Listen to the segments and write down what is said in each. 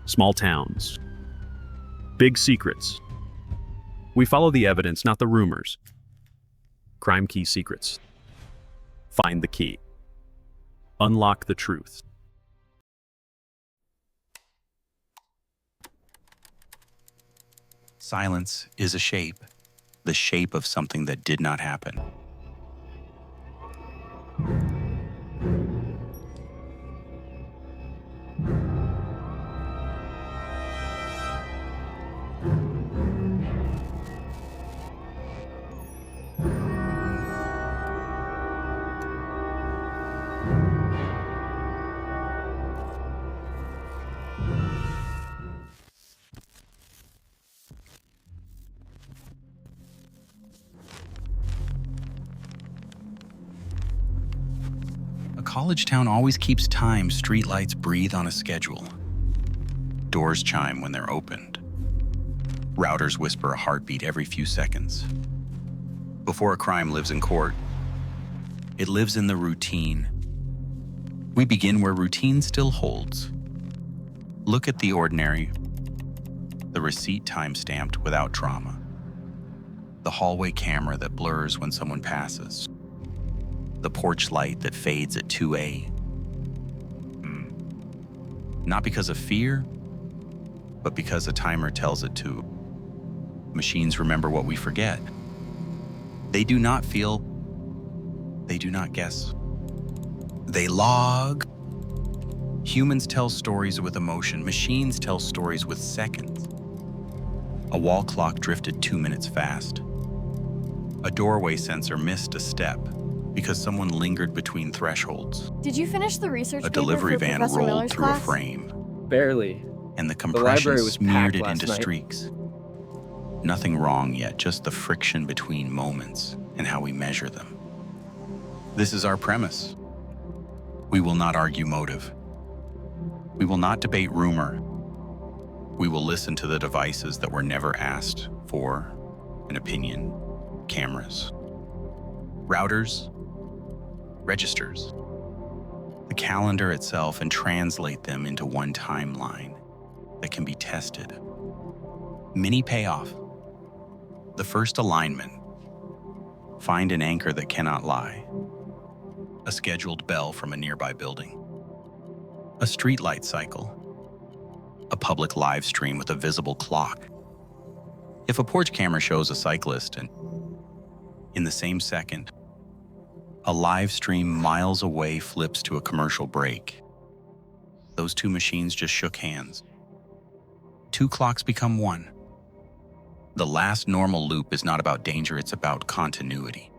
Small towns. Big secrets. We follow the evidence, not the rumors. Crime Key Secrets. Find the key. Unlock the truth. Silence is a shape, the shape of something that did not happen. A college town always keeps time. Streetlights breathe on a schedule. Doors chime when they're opened. Routers whisper a heartbeat every few seconds. Before a crime lives in court, it lives in the routine. We begin where routine still holds. Look at the ordinary, the receipt time-stamped without drama, the hallway camera that blurs when someone passes, the porch light that fades at 2 a.m. Not because of fear, but because a timer tells it to. Machines remember what we forget. They do not feel, they do not guess. They log. Humans tell stories with emotion. Machines tell stories with seconds. A wall clock drifted 2 minutes fast. A doorway sensor missed a step because someone lingered between thresholds. Did you finish the research A paper delivery for van Professor rolled Miller's through a class? frame, Barely. and the library compression was smeared packed it last into night. streaks. Nothing wrong yet, just the friction between moments and how we measure them. This is our premise. We will not argue motive. We will not debate rumor. We will listen to the devices that were never asked for an opinion. Cameras, routers, registers, the calendar itself, and translate them into one timeline that can be tested. Mini payoff. The first alignment. Find an anchor that cannot lie. A scheduled bell from a nearby building. A streetlight cycle. A public live stream with a visible clock. If a porch camera shows a cyclist and in the same second, a live stream miles away flips to a commercial break, those two machines just shook hands. Two clocks become one. The last normal loop is not about danger, it's about continuity.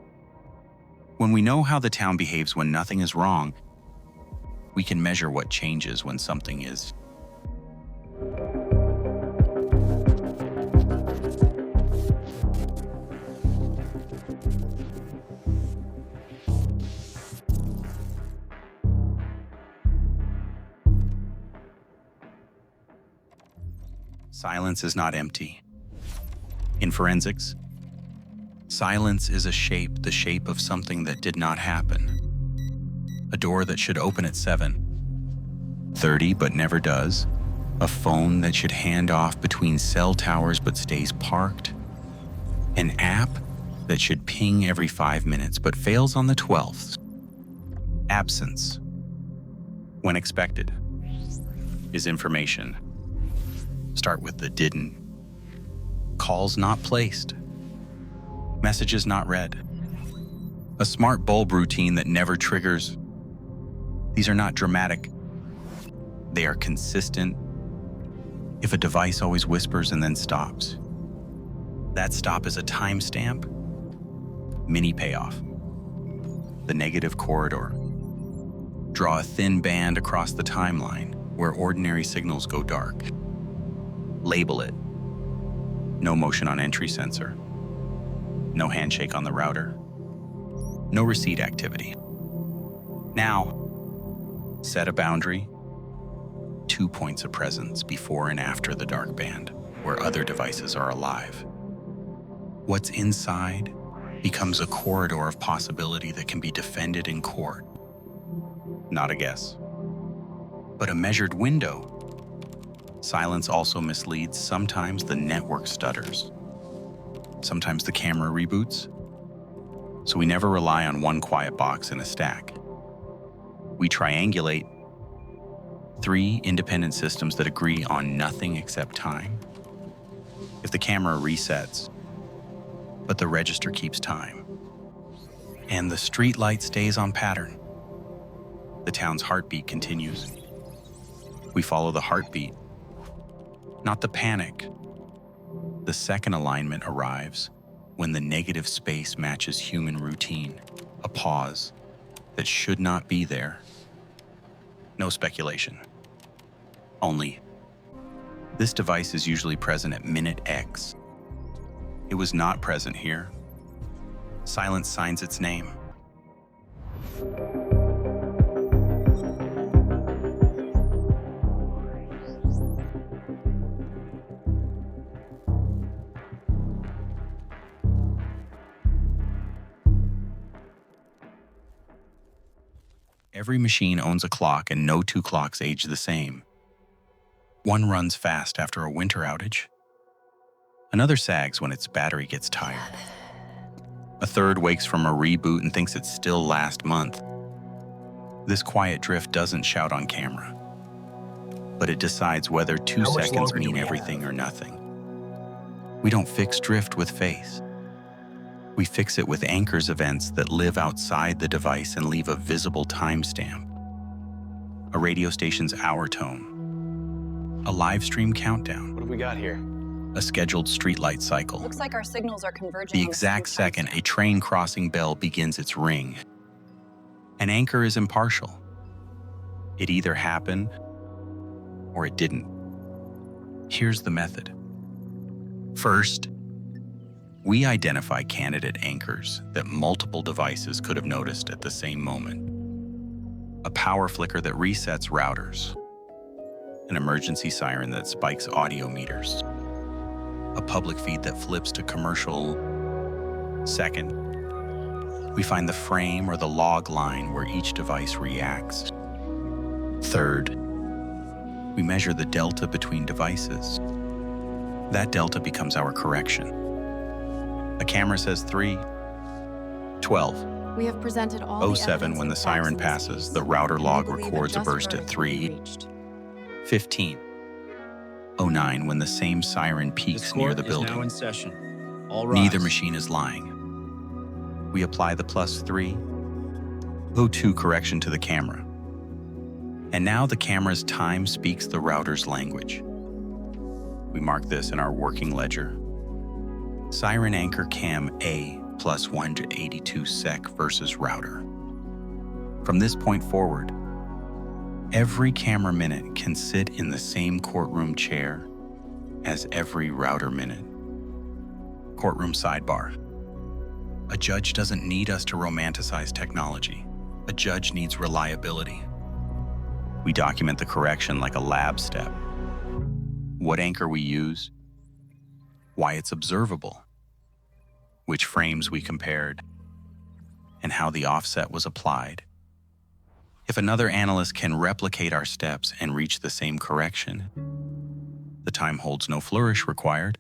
When we know how the town behaves when nothing is wrong, we can measure what changes when something is. Silence is not empty. In forensics, silence is a shape, the shape of something that did not happen. A door that should open at 7:30 but never does. A phone that should hand off between cell towers but stays parked. An app that should ping every 5 minutes but fails on the 12th. Absence, when expected, is information. Start with the didn't. Calls not placed. Messages not read. A smart bulb routine that never triggers. These are not dramatic. They are consistent. If a device always whispers and then stops, that stop is a timestamp. Mini payoff. The negative corridor. Draw a thin band across the timeline where ordinary signals go dark. Label it. No motion on entry sensor. No handshake on the router. No receipt activity. Now, set a boundary. 2 points of presence before and after the dark band, where other devices are alive. What's inside becomes a corridor of possibility that can be defended in court. Not a guess, but a measured window. Silence also misleads. Sometimes the network stutters. Sometimes the camera reboots. So we never rely on one quiet box in a stack. We triangulate 3 independent systems that agree on nothing except time. If the camera resets, but the register keeps time, and the street light stays on pattern, the town's heartbeat continues. We follow the heartbeat, not the panic. The second alignment arrives when the negative space matches human routine, a pause that should not be there. No speculation. Only, this device is usually present at minute X. It was not present here. Silence signs its name. Every machine owns a clock, and no 2 clocks age the same. One runs fast after a winter outage. Another sags when its battery gets tired. A third wakes from a reboot and thinks it's still last month. This quiet drift doesn't shout on camera, but it decides whether 2 seconds mean everything or nothing. We don't fix drift with face. We fix it with anchors events that live outside the device and leave a visible timestamp. A radio station's hour tone. A live stream countdown. What have we got here? A scheduled streetlight cycle. Looks like our signals are converging. The on exact same second a timestamp. train crossing bell begins its ring. An anchor is impartial. It either happened or it didn't. Here's the method. First, we identify candidate anchors that multiple devices could have noticed at the same moment. A power flicker that resets routers. An emergency siren that spikes audio meters. A public feed that flips to commercial. Second, we find the frame or the log line where each device reacts. Third, we measure the delta between devices. That delta becomes our correction. A camera says 3:12. We have presented all the 07 evidence when and the facts siren in this passes, case. the router log We believe records a just burst at verdict will be reached. 3:15. 09 when the same siren peaks near the Is now building. in session. All rise. Neither machine is lying. We apply the +3, 02 correction to the camera. And now the camera's time speaks the router's language. We mark this in our working ledger. Siren anchor cam A plus 182 sec versus router. From this point forward, every camera minute can sit in the same courtroom chair as every router minute. Courtroom sidebar. A judge doesn't need us to romanticize technology. A judge needs reliability. We document the correction like a lab step. What anchor we use, why it's observable, which frames we compared, and how the offset was applied. If another analyst can replicate our steps and reach the same correction, the time holds no flourish required.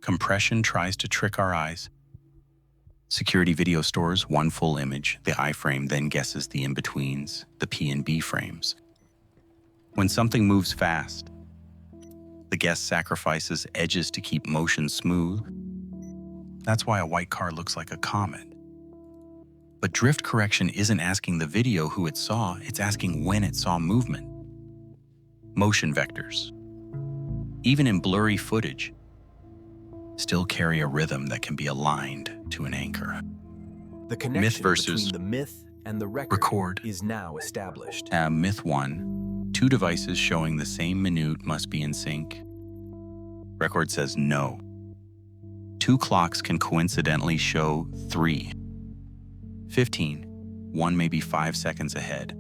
Compression tries to trick our eyes. Security video stores one full image. The iframe then guesses the in-betweens, the P and B frames. When something moves fast, the guest sacrifices edges to keep motion smooth. That's why a white car looks like a comet. But drift correction isn't asking the video who it saw, it's asking when it saw movement. Motion vectors, even in blurry footage, still carry a rhythm that can be aligned to an anchor. The connection versus between the myth and the record. is now established. Myth 1, 2 devices showing the same minute must be in sync. Record says no. 2 clocks can coincidentally show 3:15. One may be 5 seconds ahead,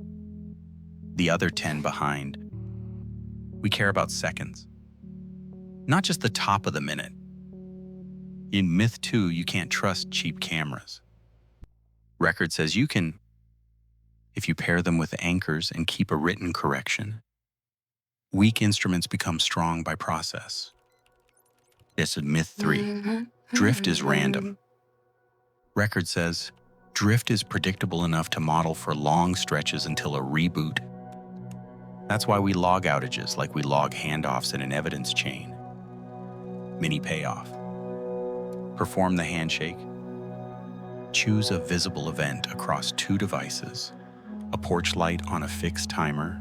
the other 10 behind. We care about seconds, not just the top of the minute. In Myth 2, you can't trust cheap cameras. Record says you can, if you pair them with anchors and keep a written correction. Weak instruments become strong by process. This is myth 3. Drift is random. Record says, drift is predictable enough to model for long stretches until a reboot. That's why we log outages like we log handoffs in an evidence chain. Mini payoff. Perform the handshake. Choose a visible event across 2 devices, a porch light on a fixed timer,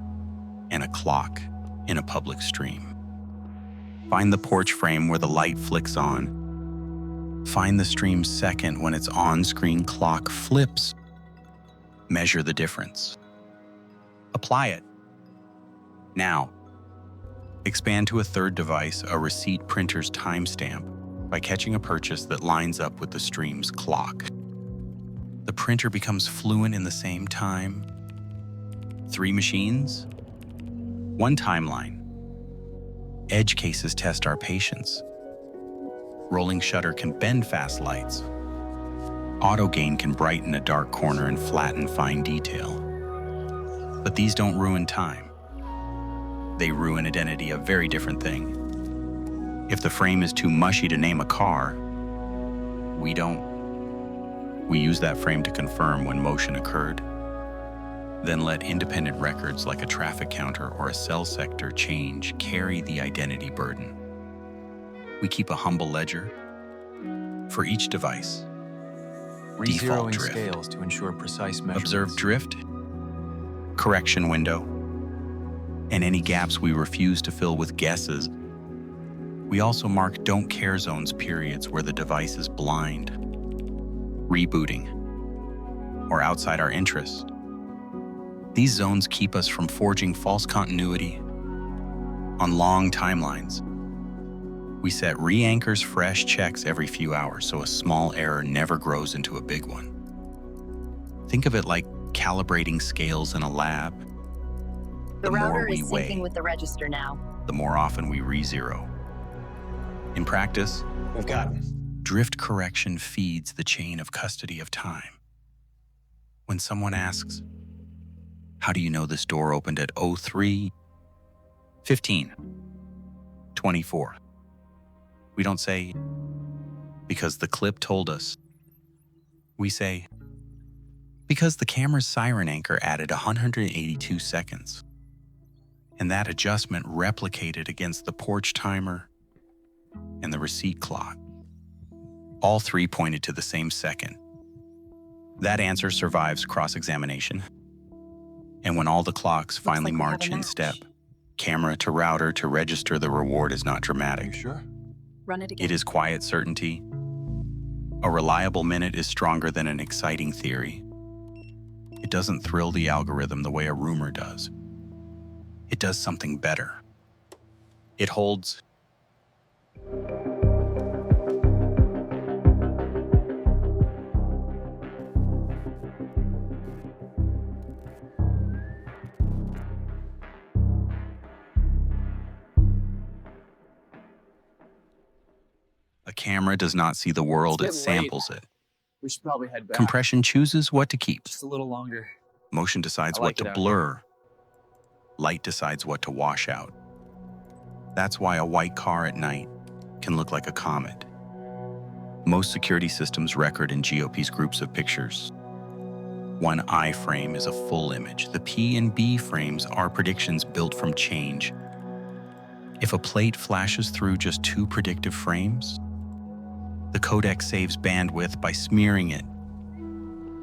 and a clock in a public stream. Find the porch frame where the light flicks on. Find the stream second when its on-screen clock flips. Measure the difference. Apply it. Now, expand to a 3rd device a receipt printer's timestamp by catching a purchase that lines up with the stream's clock. The printer becomes fluent in the same time. 3 machines, 1 timeline. Edge cases test our patience. Rolling shutter can bend fast lights. Auto gain can brighten a dark corner and flatten fine detail. But these don't ruin time. They ruin identity, a very different thing. If the frame is too mushy to name a car, we don't. We use that frame to confirm when motion occurred. Then let independent records like a traffic counter or a cell sector change carry the identity burden. We keep a humble ledger for each device. Default Rezeroing drift. scales to ensure precise measurements. Observe drift, correction window, and any gaps we refuse to fill with guesses. We also mark don't care zones periods where the device is blind, rebooting, or outside our interest. These zones keep us from forging false continuity on long timelines. We set re-anchors fresh checks every few hours so a small error never grows into a big one. Think of it like calibrating scales in a lab. The more router we is weigh, syncing with the register now. the more often we re-zero. In practice, We've got him. drift correction feeds the chain of custody of time. When someone asks, how do you know this door opened at 03:15:24? We don't say, because the clip told us. We say, because the camera's siren anchor added 182 seconds. And that adjustment replicated against the porch timer and the receipt clock. All 3 pointed to the same second. That answer survives cross-examination. And when all the clocks finally like we have march a in match. step, camera to router to register the reward is not Are you dramatic. sure? Run it again. It is quiet certainty. A reliable minute is stronger than an exciting theory. It doesn't thrill the algorithm the way a rumor does. It does something better. It holds. A camera does not see the world, it It's getting late. samples it. We should probably head back. Compression chooses what to keep. Just a little longer. Motion decides I what like to it out blur. Light decides what to wash out. That's why a white car at night can look like a comet. Most security systems record in GOP's groups of pictures. One I frame is a full image. The P and B frames are predictions built from change. If a plate flashes through just 2 predictive frames, the codec saves bandwidth by smearing it.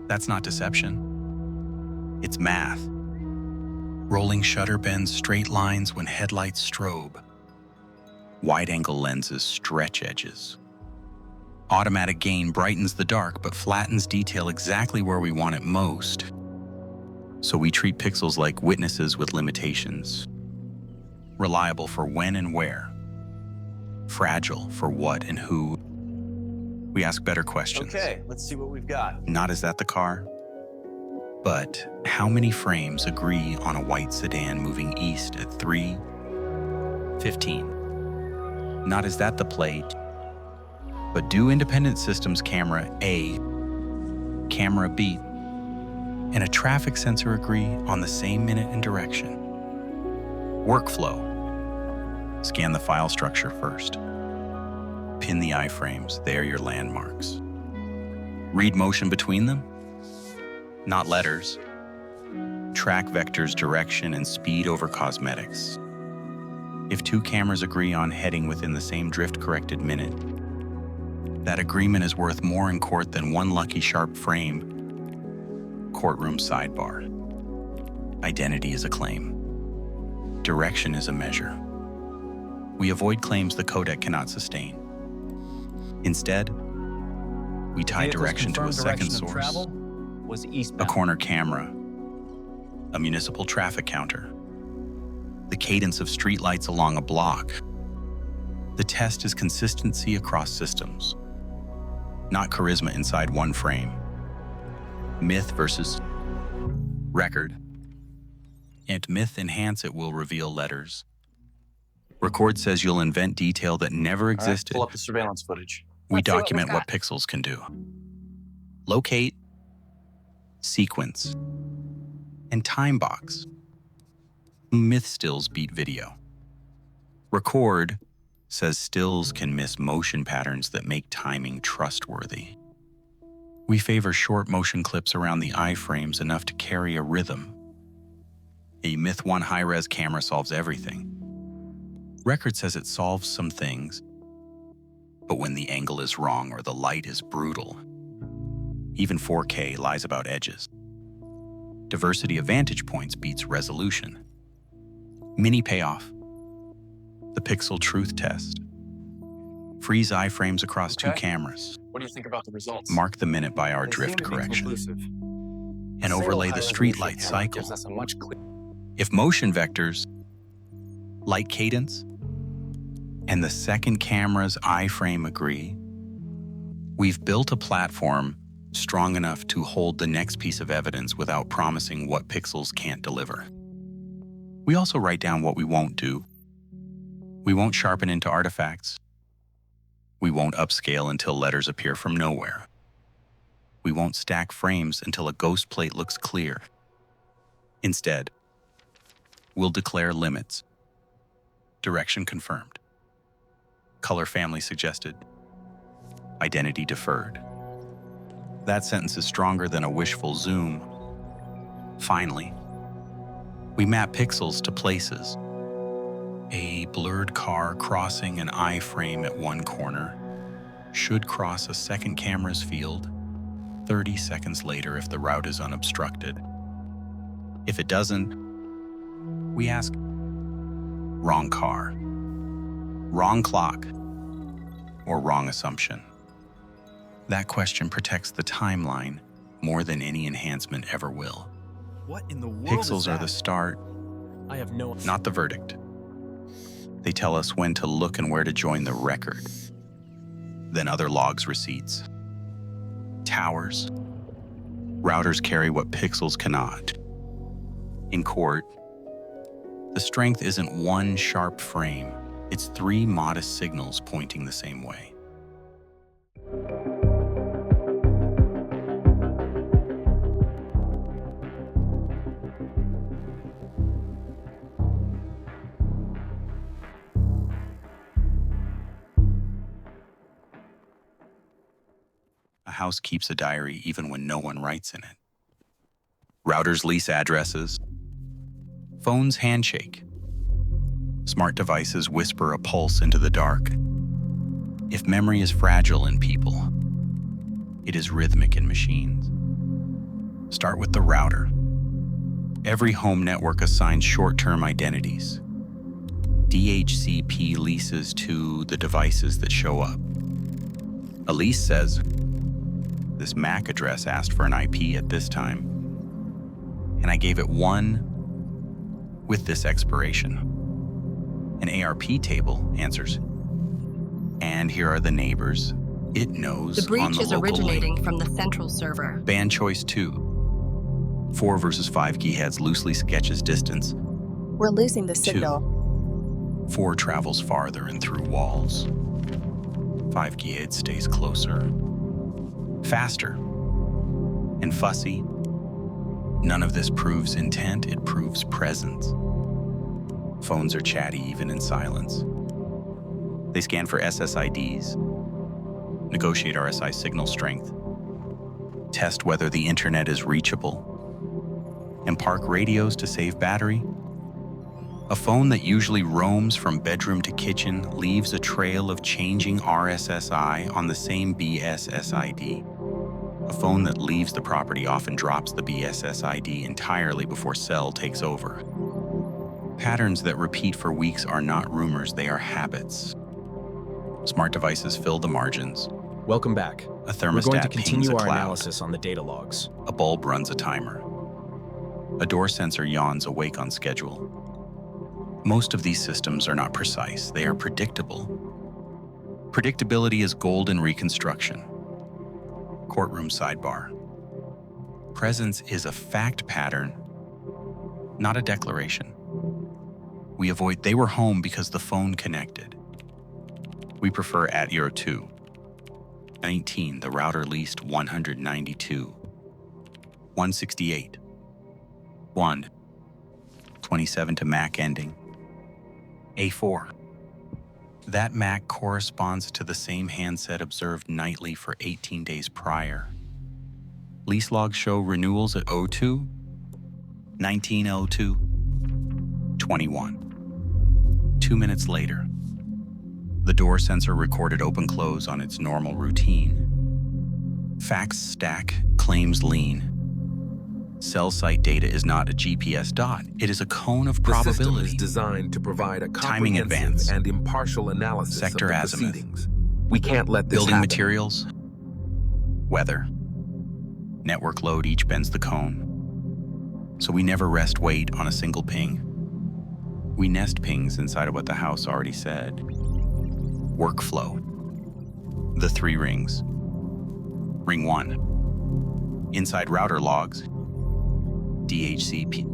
That's not deception. It's math. Rolling shutter bends straight lines when headlights strobe. Wide-angle lenses stretch edges. Automatic gain brightens the dark but flattens detail exactly where we want it most. So we treat pixels like witnesses with limitations. Reliable for when and where. Fragile for what and who. We ask better questions. Okay, let's see what we've got. Not is that the car? But how many frames agree on a white sedan moving east at 3:15? Not is that the plate? But do independent systems camera A, camera B, and a traffic sensor agree on the same minute and direction? Workflow. Scan the file structure first. Pin the iframes, they are your landmarks. Read motion between them? Not letters. Track vectors, direction, and speed over cosmetics. If two cameras agree on heading within the same drift-corrected minute, that agreement is worth more in court than one lucky sharp frame. Courtroom sidebar. Identity is a claim. Direction is a measure. We avoid claims the codec cannot sustain. Instead, we tie direction to a second source, Was a eastbound. corner camera, a municipal traffic counter, the cadence of streetlights along a block. The test is consistency across systems, not charisma inside one frame. Myth versus record. And myth enhance it will reveal letters. Record says you'll invent detail that never All right, existed. pull up the surveillance footage. We Let's see what we've document what got. pixels can do. Locate, sequence, and time box. Myth stills beat video. Record says stills can miss motion patterns that make timing trustworthy. We favor short motion clips around the iframes enough to carry a rhythm. A Myth 1 high-res camera solves everything. Record says it solves some things, but when the angle is wrong or the light is brutal, even 4K lies about edges. Diversity of vantage points beats resolution. Mini payoff. The pixel truth test. Freeze iframes across two Okay. cameras. What do you think about the results? Mark the minute by our They seem drift to be correction. conclusive. And Single overlay the high-resolution streetlight camera cycle. gives us a much clearer. If motion vectors, light cadence, and the second camera's iframe agree, we've built a platform strong enough to hold the next piece of evidence without promising what pixels can't deliver. We also write down what we won't do. We won't sharpen into artifacts. We won't upscale until letters appear from nowhere. We won't stack frames until a ghost plate looks clear. Instead, we'll declare limits. Direction confirmed. Color family suggested. Identity deferred. That sentence is stronger than a wishful zoom. Finally, we map pixels to places. A blurred car crossing an iframe at one corner should cross a second camera's field 30 seconds later if the route is unobstructed. If it doesn't, we ask, wrong car, wrong clock, or wrong assumption. That question protects the timeline more than any enhancement ever will. What in the world Pixels is are that? the start, I have no. not the verdict. They tell us when to look and where to join the record. Then other logs receipts. Towers. Routers carry what pixels cannot. In court, the strength isn't one sharp frame, it's three modest signals pointing the same way. A house keeps a diary even when no one writes in it. Routers lease addresses. Phones handshake. Smart devices whisper a pulse into the dark. If memory is fragile in people, it is rhythmic in machines. Start with the router. Every home network assigns short-term identities. DHCP leases to the devices that show up. A lease says, this MAC address asked for an IP at this time, and I gave it one with this expiration. An ARP table answers, and here are the neighbors. It knows The breach on the is local originating link. from the central server. Band choice 2. 4 versus 5 keyheads loosely sketches distance. We're losing the signal. 4 travels farther and through walls. 5 keyhead stays closer. Faster. And fussy. None of this proves intent, it proves presence. Phones are chatty even in silence. They scan for SSIDs, negotiate RSI signal strength, test whether the internet is reachable, and park radios to save battery. A phone that usually roams from bedroom to kitchen leaves a trail of changing RSSI on the same BSSID. A phone that leaves the property often drops the BSSID entirely before cell takes over. Patterns that repeat for weeks are not rumors, they are habits. Smart devices fill the margins. Welcome back. A thermostat We're going to pings continue a our cloud. analysis on the data logs. A bulb runs a timer. A door sensor yawns awake on schedule. Most of these systems are not precise, they are predictable. Predictability is gold in reconstruction. Courtroom sidebar. Presence is a fact pattern, not a declaration. We avoid "they were home because the phone connected." We prefer @02. 19, the router leased 192. 168. 1. 27 to MAC ending. A4. That MAC corresponds to the same handset observed nightly for 18 days prior. Lease logs show renewals at 02, 1902, 21. 2 minutes later, the door sensor recorded open-close on its normal routine. Facts stack, claims lean. Cell site data is not a GPS dot. It is a cone of The system probability. is designed to provide a Timing comprehensive advance. and impartial analysis Sector of the azimuth. proceedings. We can't let this Building happen. materials, weather, network load each bends the cone. So we never rest wait on a single ping. We nest pings inside of what the house already said. Workflow. The 3 rings. Ring 1. Inside router logs. DHCP.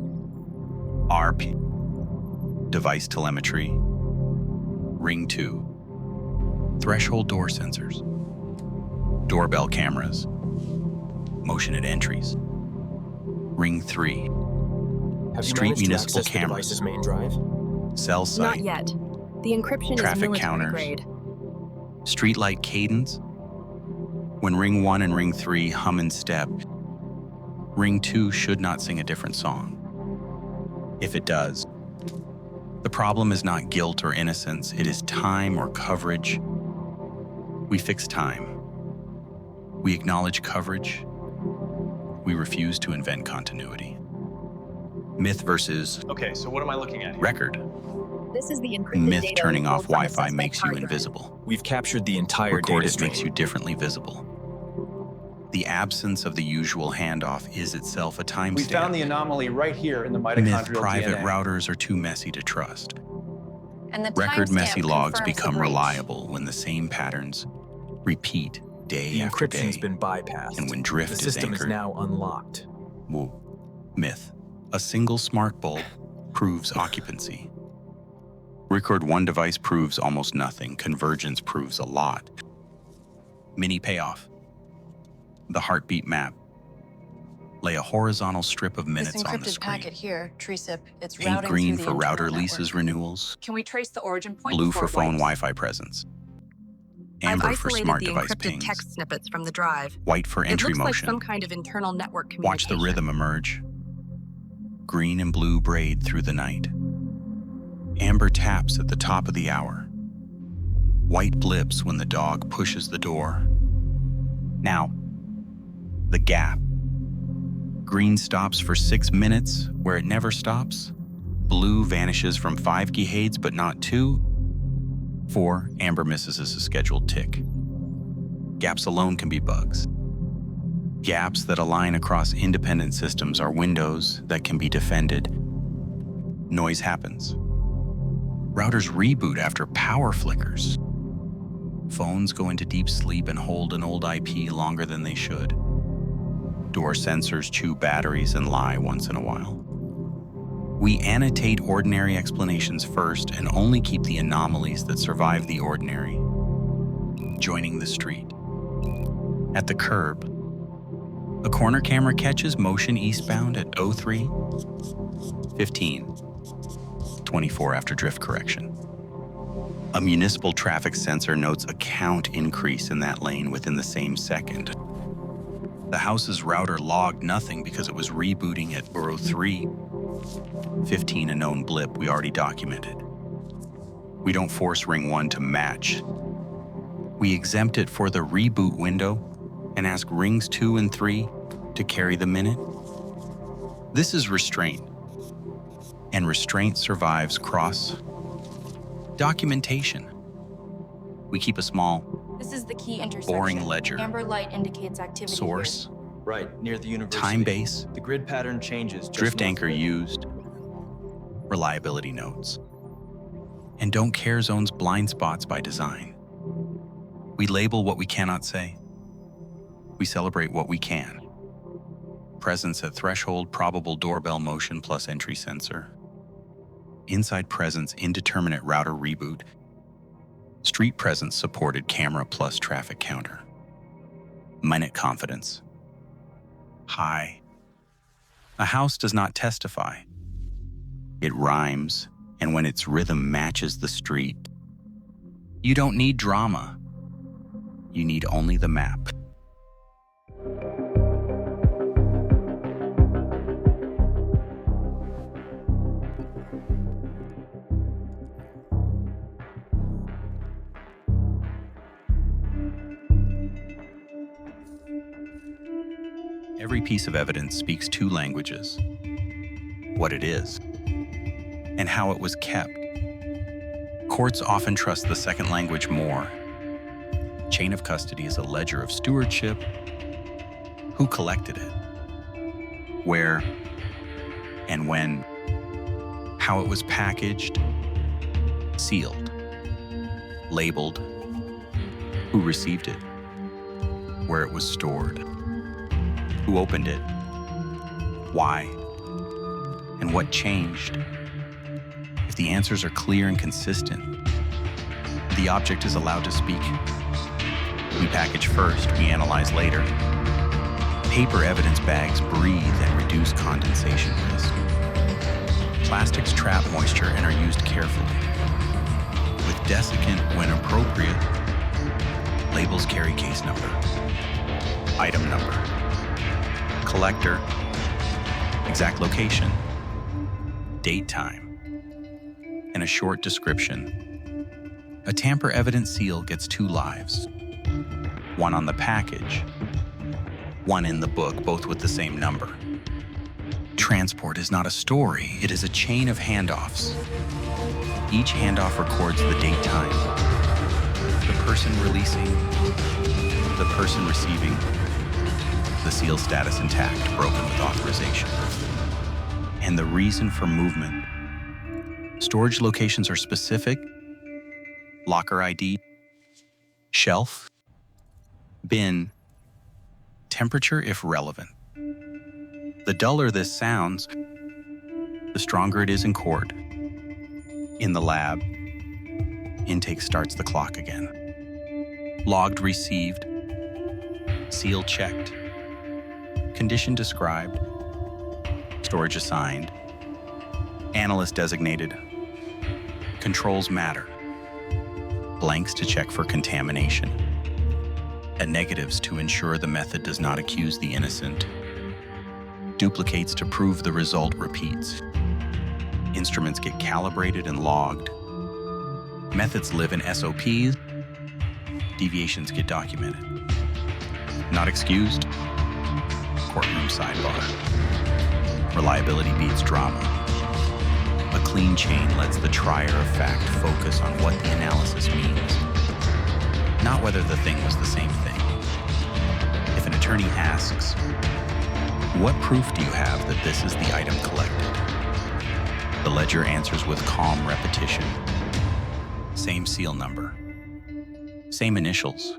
RP. Device telemetry. Ring 2. Threshold door sensors. Doorbell cameras. Motion at entries. Ring 3. Have you Street managed to municipal access the cameras. device's main drive? Cell Not site. yet. The encryption Traffic is military counters. grade. Streetlight cadence. When ring 1 and ring 3 hum in step, ring 2 should not sing a different song. If it does, the problem is not guilt or innocence, it is time or coverage. We fix time. We acknowledge coverage. We refuse to invent continuity. Myth versus Okay, so what am I looking at here? record. This is the encrypted Myth data turning off pulled from the Wi-Fi suspect makes you hard drive. invisible. We've captured the entire data Recorded stream. makes you differently visible. The absence of the usual handoff is itself a timestamp. We found the anomaly right here in the Myth mitochondrial private DNA. routers are too messy to trust. And the Record timestamp messy logs confirms the become breach. reliable when the same patterns repeat day The after encryption's day. been bypassed. And when drift the is system is anchored- now unlocked. Woo. Myth. A single smart bulb proves occupancy. Record one device proves almost nothing. Convergence proves a lot. Mini payoff. The heartbeat map. Lay a horizontal strip of This minutes on the encrypted screen. packet here, TRESIP, it's Paint routing green through for the router internal leases network. renewals. Can we trace the origin point Blue before for it phone wipes? Wi-Fi presence. I've Amber for isolated smart the device encrypted pings. text snippets from the drive. White for It entry looks like motion. some kind of internal network Watch communication. the rhythm emerge. Green and blue braid through the night. Amber taps at the top of the hour. White blips when the dog pushes the door. Now, the gap. Green stops for 6 minutes, where it never stops. Blue vanishes from 5 gHz, but not 2. 4, amber misses as a scheduled tick. Gaps alone can be bugs. Gaps that align across independent systems are windows that can be defended. Noise happens. Routers reboot after power flickers. Phones go into deep sleep and hold an old IP longer than they should. Door sensors chew batteries and lie once in a while. We annotate ordinary explanations first and only keep the anomalies that survive the ordinary. Joining the street. At the curb, a corner camera catches motion eastbound at 03:15. 24 after drift correction. A municipal traffic sensor notes a count increase in that lane within the same second. The house's router logged nothing because it was rebooting at borough 3. 15, a known blip we already documented. We don't force ring 1 to match. We exempt it for the reboot window and ask rings 2 and 3 to carry the minute. This is restraint, and restraint survives cross documentation. We keep a small, This is the key intersection. boring ledger. Amber light indicates activity Source, Right, near the university. time base, The grid pattern changes. just drift north anchor of it. used, reliability notes. And don't care zones blind spots by design. We label what we cannot say. We celebrate what we can. Presence at threshold, probable doorbell motion plus entry sensor. Inside presence, indeterminate router reboot. Street presence supported camera plus traffic counter. Minute confidence. High. A house does not testify. It rhymes, and when its rhythm matches the street, you don't need drama. You need only the map. Every piece of evidence speaks two languages: what it is and how it was kept. Courts often trust the second language more. Chain of custody is a ledger of stewardship. Who collected it? Where and when? How it was packaged, sealed, labeled, who received it, where it was stored, who opened it, why, and what changed. If the answers are clear and consistent, the object is allowed to speak. We package first, we analyze later. Paper evidence bags breathe and reduce condensation risk. Plastics trap moisture and are used carefully. With desiccant when appropriate, labels carry case number, item number, collector, exact location, date time, and a short description. A tamper evidence seal gets 2 lives. One on the package, one in the book, both with the same number. Transport is not a story, it is a chain of handoffs. Each handoff records the date time, the person releasing, the person receiving, the seal status intact, broken with authorization. And the reason for movement. Storage locations are specific: locker ID, shelf, bin, temperature if relevant. The duller this sounds, the stronger it is in court. In the lab, intake starts the clock again. Logged received, seal checked, condition described, storage assigned, analyst designated, controls matter, blanks to check for contamination, and negatives to ensure the method does not accuse the innocent, duplicates to prove the result repeats. Instruments get calibrated and logged. Methods live in SOPs. Deviations get documented. Not excused. Courtroom sidebar. Reliability beats drama. A clean chain lets the trier of fact focus on what the analysis means, not whether the thing was the same thing. If an attorney asks, "What proof do you have that this is the item collected?" the ledger answers with calm repetition. Same seal number, same initials,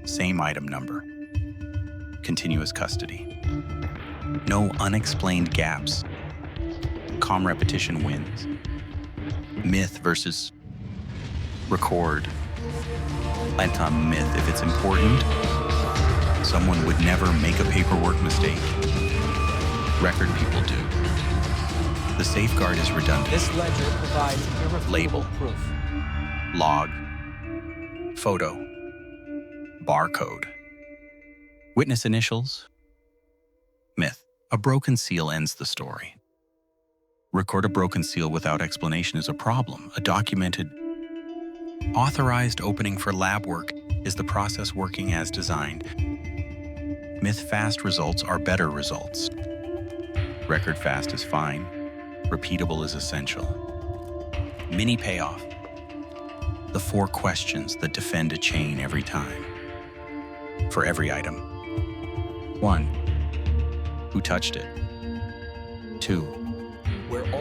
same item number, continuous custody. No unexplained gaps. Calm repetition wins. Myth versus record. Anti-myth. If it's important, someone would never make a paperwork mistake. Record people do. The safeguard is redundant. This ledger provides irrefutable Label. proof. Log, photo, barcode. Witness initials, myth. A broken seal ends the story. Record a broken seal without explanation is a problem. A documented, authorized opening for lab work is the process working as designed. Myth fast results are better results. Record fast is fine. Repeatable is essential. Mini payoff. The 4 questions that defend a chain every time. For every item. 1. Who touched it? 2.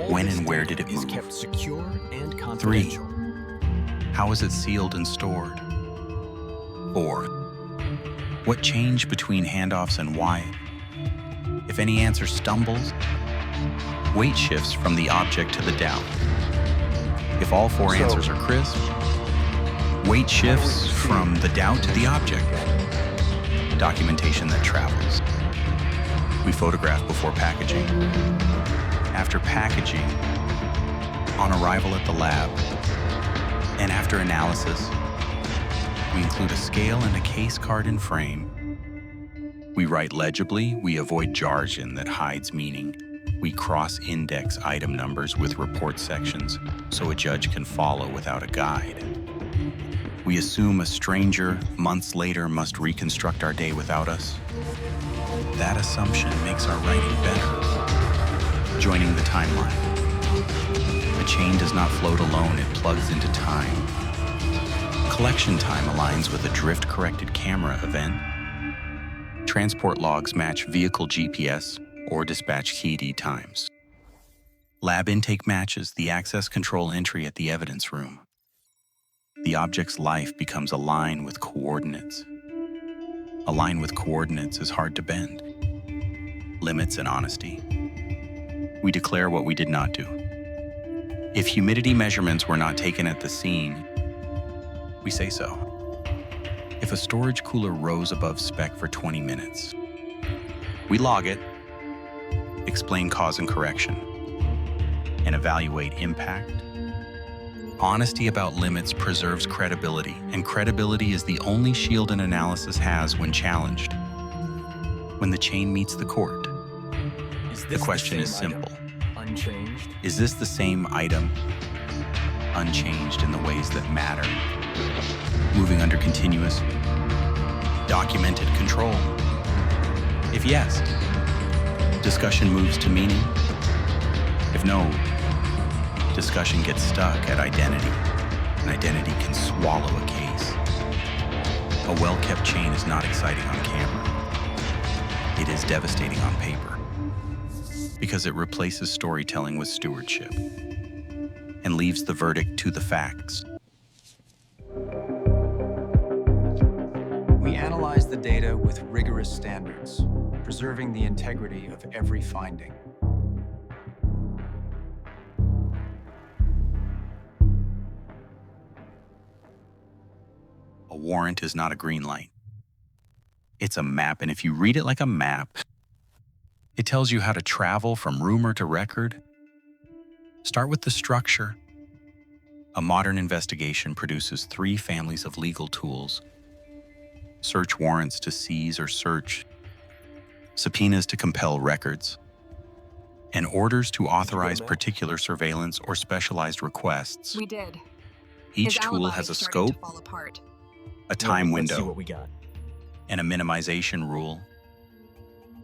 When and where did it is move? kept secure and confidential. 3. How is it sealed and stored? 4. What changed between handoffs and why? If any answer stumbles, weight shifts from the object to the doubt. If all 4 answers are crisp, weight shifts from the doubt to the object. Documentation that travels. We photograph before packaging. After packaging, on arrival at the lab, and after analysis, we include a scale and a case card and frame. We write legibly, we avoid jargon that hides meaning. We cross-index item numbers with report sections so a judge can follow without a guide. We assume a stranger months later must reconstruct our day without us. That assumption makes our writing better. Joining the timeline. A chain does not float alone, it plugs into time. Collection time aligns with a drift-corrected camera event. Transport logs match vehicle GPS or dispatch key times. Lab intake matches the access control entry at the evidence room. The object's life becomes a line with coordinates. A line with coordinates is hard to bend. Limits and honesty. We declare what we did not do. If humidity measurements were not taken at the scene, we say so. If a storage cooler rose above spec for 20 minutes, we log it, explain cause and correction, and evaluate impact. Honesty about limits preserves credibility, and credibility is the only shield an analysis has when challenged. When the chain meets the court, the question is simple. Unchanged? Is this the same item, unchanged in the ways that matter? Moving under continuous, documented control? If yes, discussion moves to meaning. If no, discussion gets stuck at identity, and identity can swallow a case. A well-kept chain is not exciting on camera. It is devastating on paper, because it replaces storytelling with stewardship and leaves the verdict to the facts. We analyze the data with rigorous standards, preserving the integrity of every finding. A warrant is not a green light. It's a map, and if you read it like a map, it tells you how to travel from rumor to record. Start with the structure. A modern investigation produces 3 families of legal tools: search warrants to seize or search, subpoenas to compel records, and orders to authorize particular surveillance or specialized requests. We did. Each His tool alibi has a started scope, to fall apart. a time Let's see window, what we got. and a minimization rule.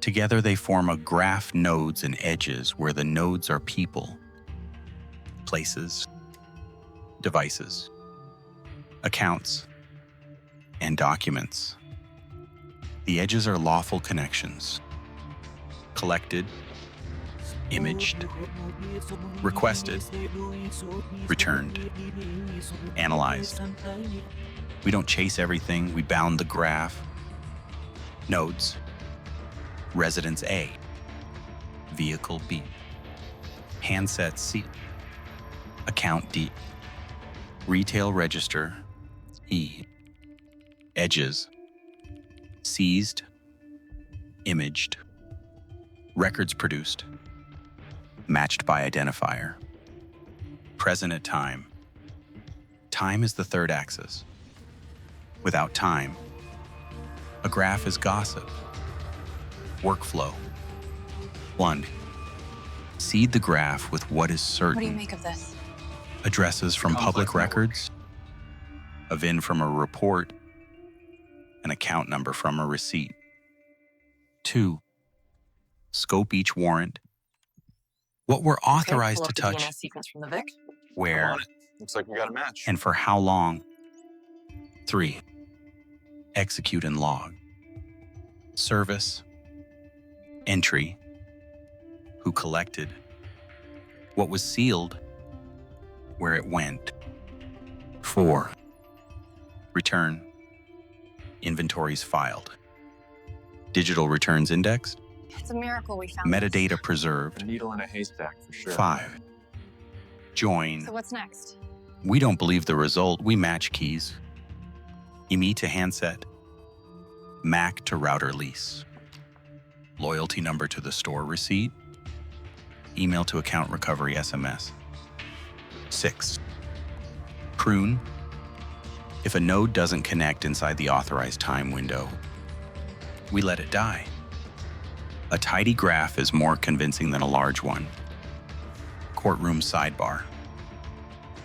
Together they form a graph nodes and edges where the nodes are people, places, devices, accounts, and documents. The edges are lawful connections. Collected, imaged, requested, returned, analyzed. We don't chase everything, we bound the graph. Nodes. Residence A. Vehicle B. Handset C. Account D. Retail register E. Edges. Seized. Imaged. Records produced. matched by identifier. Present at time. Time is the third axis. Without time, a graph is gossip. Workflow. 1. Seed the graph with what is certain. What do you make of this? Addresses from public records, a VIN from a report, an account number from a receipt. 2. Scope each warrant. What we're authorized to touch, DNA sequence from the Vic. where, Looks like we got a match. and for how long. 3. Execute and log. Service. Entry. Who collected. What was sealed. Where it went. 4. Return. Inventories filed. Digital returns indexed. It's a miracle we found Metadata A preserved. needle in a haystack for sure. 5. Join. this. So what's next? We don't believe the result. We match keys. EMI to handset. MAC to router lease. Loyalty number to the store receipt. Email to account recovery SMS. 6. Prune. If a node doesn't connect inside the authorized time window, we let it die. A tidy graph is more convincing than a large one. Courtroom sidebar.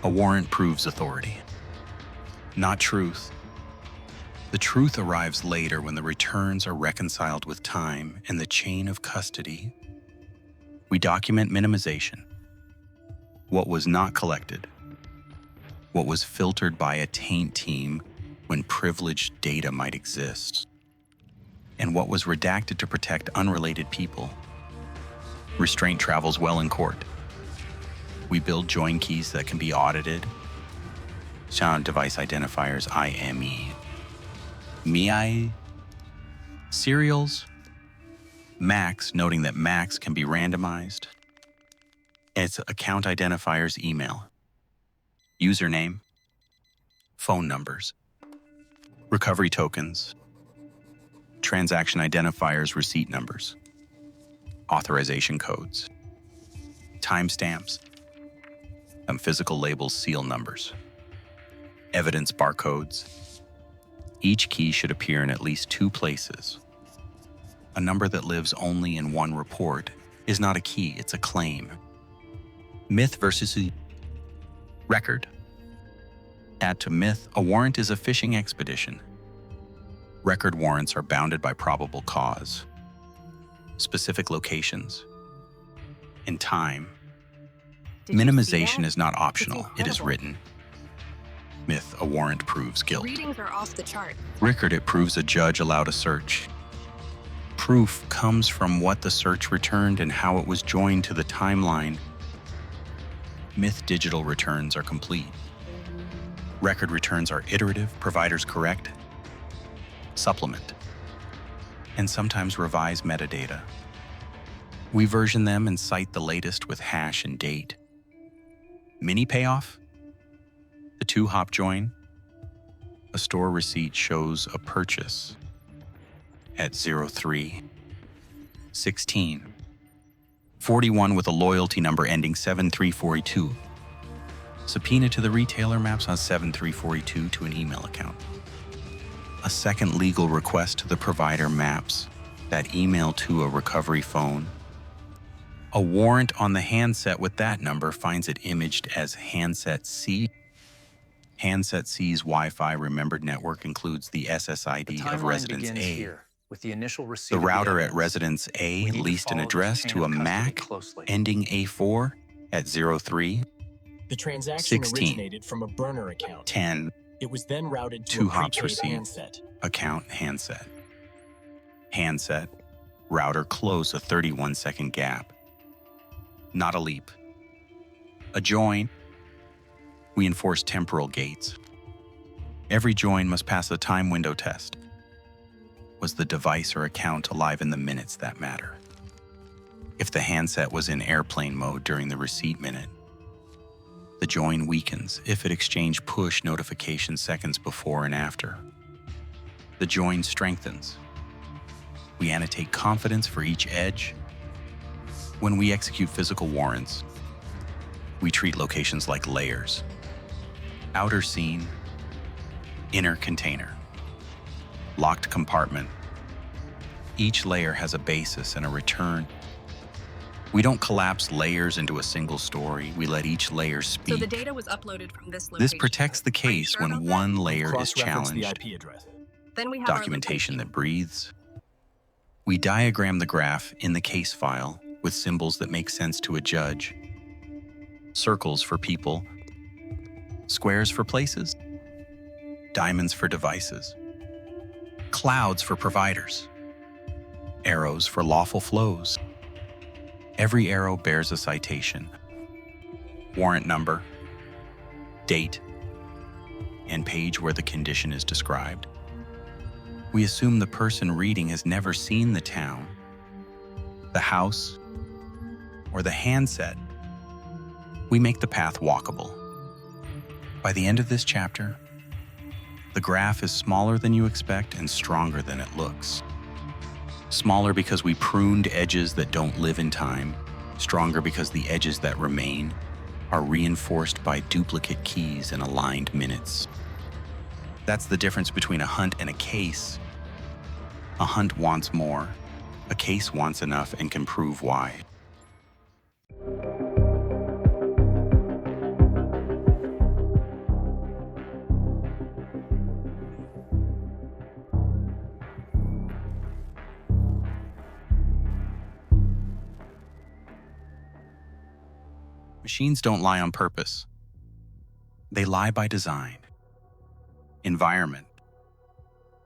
A warrant proves authority. Not truth. The truth arrives later when the returns are reconciled with time and the chain of custody. We document minimization. What was not collected. What was filtered by a taint team when privileged data might exist. And what was redacted to protect unrelated people. Restraint travels well in court. We build join keys that can be audited. Sound device identifiers IME. MII. Serials. Max, noting that Max can be randomized. It's account identifiers email. Username. Phone numbers. Recovery tokens. Transaction identifiers, receipt numbers. Authorization codes. Timestamps. And physical labels, seal numbers. Evidence barcodes. Each key should appear in at least 2 places. A number that lives only in one report is not a key, it's a claim. Myth versus record. Add to myth, a warrant is a fishing expedition. Record warrants are bounded by probable cause, specific locations, and time. Did you see Minimization that? is not optional, it is incredible. written. Myth, a warrant proves guilt. Readings are off the chart. Record, it proves a judge allowed a search. Proof comes from what the search returned and how it was joined to the timeline. Myth, digital returns are complete. Record returns are iterative, providers correct, supplement, and sometimes revise metadata. We version them and cite the latest with hash and date. Mini payoff? The 2-hop join. A store receipt shows a purchase at 03/16. 41 with a loyalty number ending 7342. Subpoena to the retailer maps on 7342 to an email account. A second legal request to the provider maps that email to a recovery phone. A warrant on the handset with that number finds it imaged as handset C. Handset C's Wi-Fi remembered network includes the SSID of timeline residence begins A. here, with the initial receipt The of the router at evidence. residence A We need to leased an follow this address chain to a of custody MAC closely. ending A4 at 03. The transaction 16. originated from a burner account. 10. It was then routed to 2 a hops prepaid received. handset. Account handset. Handset. Router close a 31-second gap. Not a leap. A join. We enforce temporal gates. Every join must pass a time window test. Was the device or account alive in the minutes that matter? If the handset was in airplane mode during the receipt minute, the join weakens if it exchanged push notifications seconds before and after. The join strengthens. We annotate confidence for each edge. When we execute physical warrants, we treat locations like layers. Outer scene, inner container, locked compartment. Each layer has a basis and a return. We don't collapse layers into a single story. We let each layer speak. So the data was uploaded from this location. This protects the case sure when about one layer is Cross-reference the challenged. IP address. Then we have our Documentation that location. breathes. We diagram the graph in the case file with symbols that make sense to a judge. Circles for people, squares for places, diamonds for devices, clouds for providers, arrows for lawful flows. Every arrow bears a citation, warrant number, date, and page where the condition is described. We assume the person reading has never seen the town, the house, or the handset. We make the path walkable. By the end of this chapter, the graph is smaller than you expect and stronger than it looks. Smaller because we pruned edges that don't live in time, stronger because the edges that remain are reinforced by duplicate keys and aligned minutes. That's the difference between a hunt and a case. A hunt wants more. A case wants enough and can prove why. Machines don't lie on purpose. They lie by design, environment,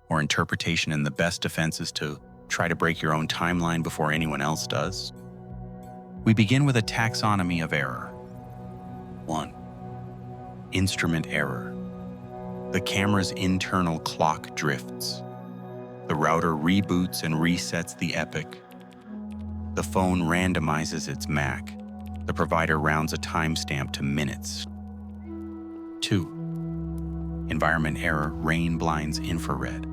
or interpretation, and the best defense is to try to break your own timeline before anyone else does. We begin with a taxonomy of error. 1. Instrument error. The camera's internal clock drifts. The router reboots and resets the epoch. The phone randomizes its MAC. The provider rounds a timestamp to minutes. 2. Environment error, rain blinds infrared.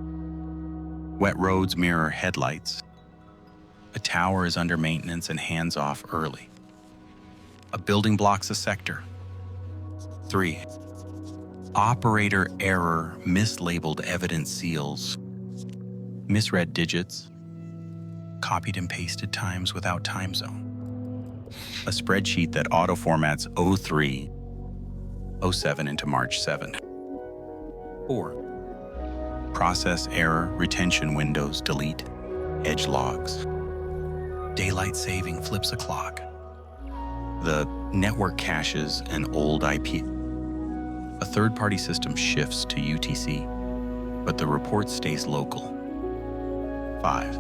Wet roads mirror headlights. A tower is under maintenance and hands off early. A building blocks a sector. 3. Operator error, mislabeled evidence seals. Misread digits. Copied and pasted times without time zone. A spreadsheet that auto-formats 03, 07 into March 7. 4. Process error, retention windows delete, edge logs. Daylight saving flips a clock. The network caches an old IP. A third-party system shifts to UTC, but the report stays local. 5.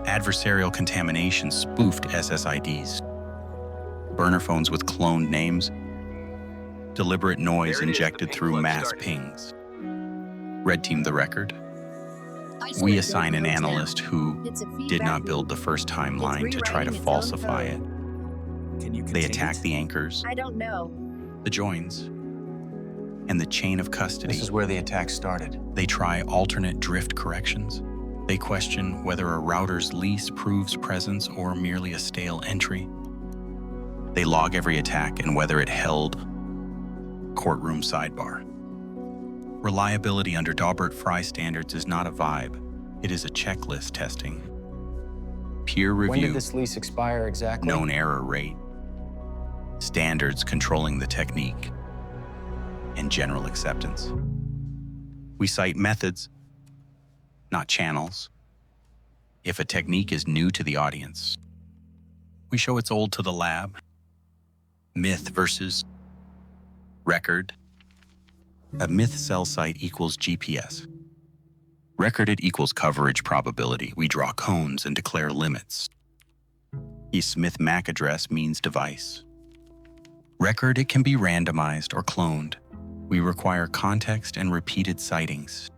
Adversarial contamination spoofed SSIDs. Burner phones with cloned names. Deliberate noise injected through mass pings. Red team the record. We assign an analyst who did not build the first timeline to try to falsify it. They attack the anchors, I don't know. the joins, and the chain of custody. This is where the attack started. They try alternate drift corrections. They question whether a router's lease proves presence or merely a stale entry. They log every attack and whether it held. Courtroom sidebar. Reliability under Daubert-Frye standards is not a vibe. It is a checklist testing. Peer When review, did this lease expire exactly? known error rate, standards controlling the technique, and general acceptance. We cite methods, not channels. If a technique is new to the audience, we show it's old to the lab. Myth versus record. A myth cell site equals GPS. Recorded equals coverage probability. We draw cones and declare limits. A Smith MAC address means device. Record, it can be randomized or cloned. We require context and repeated sightings.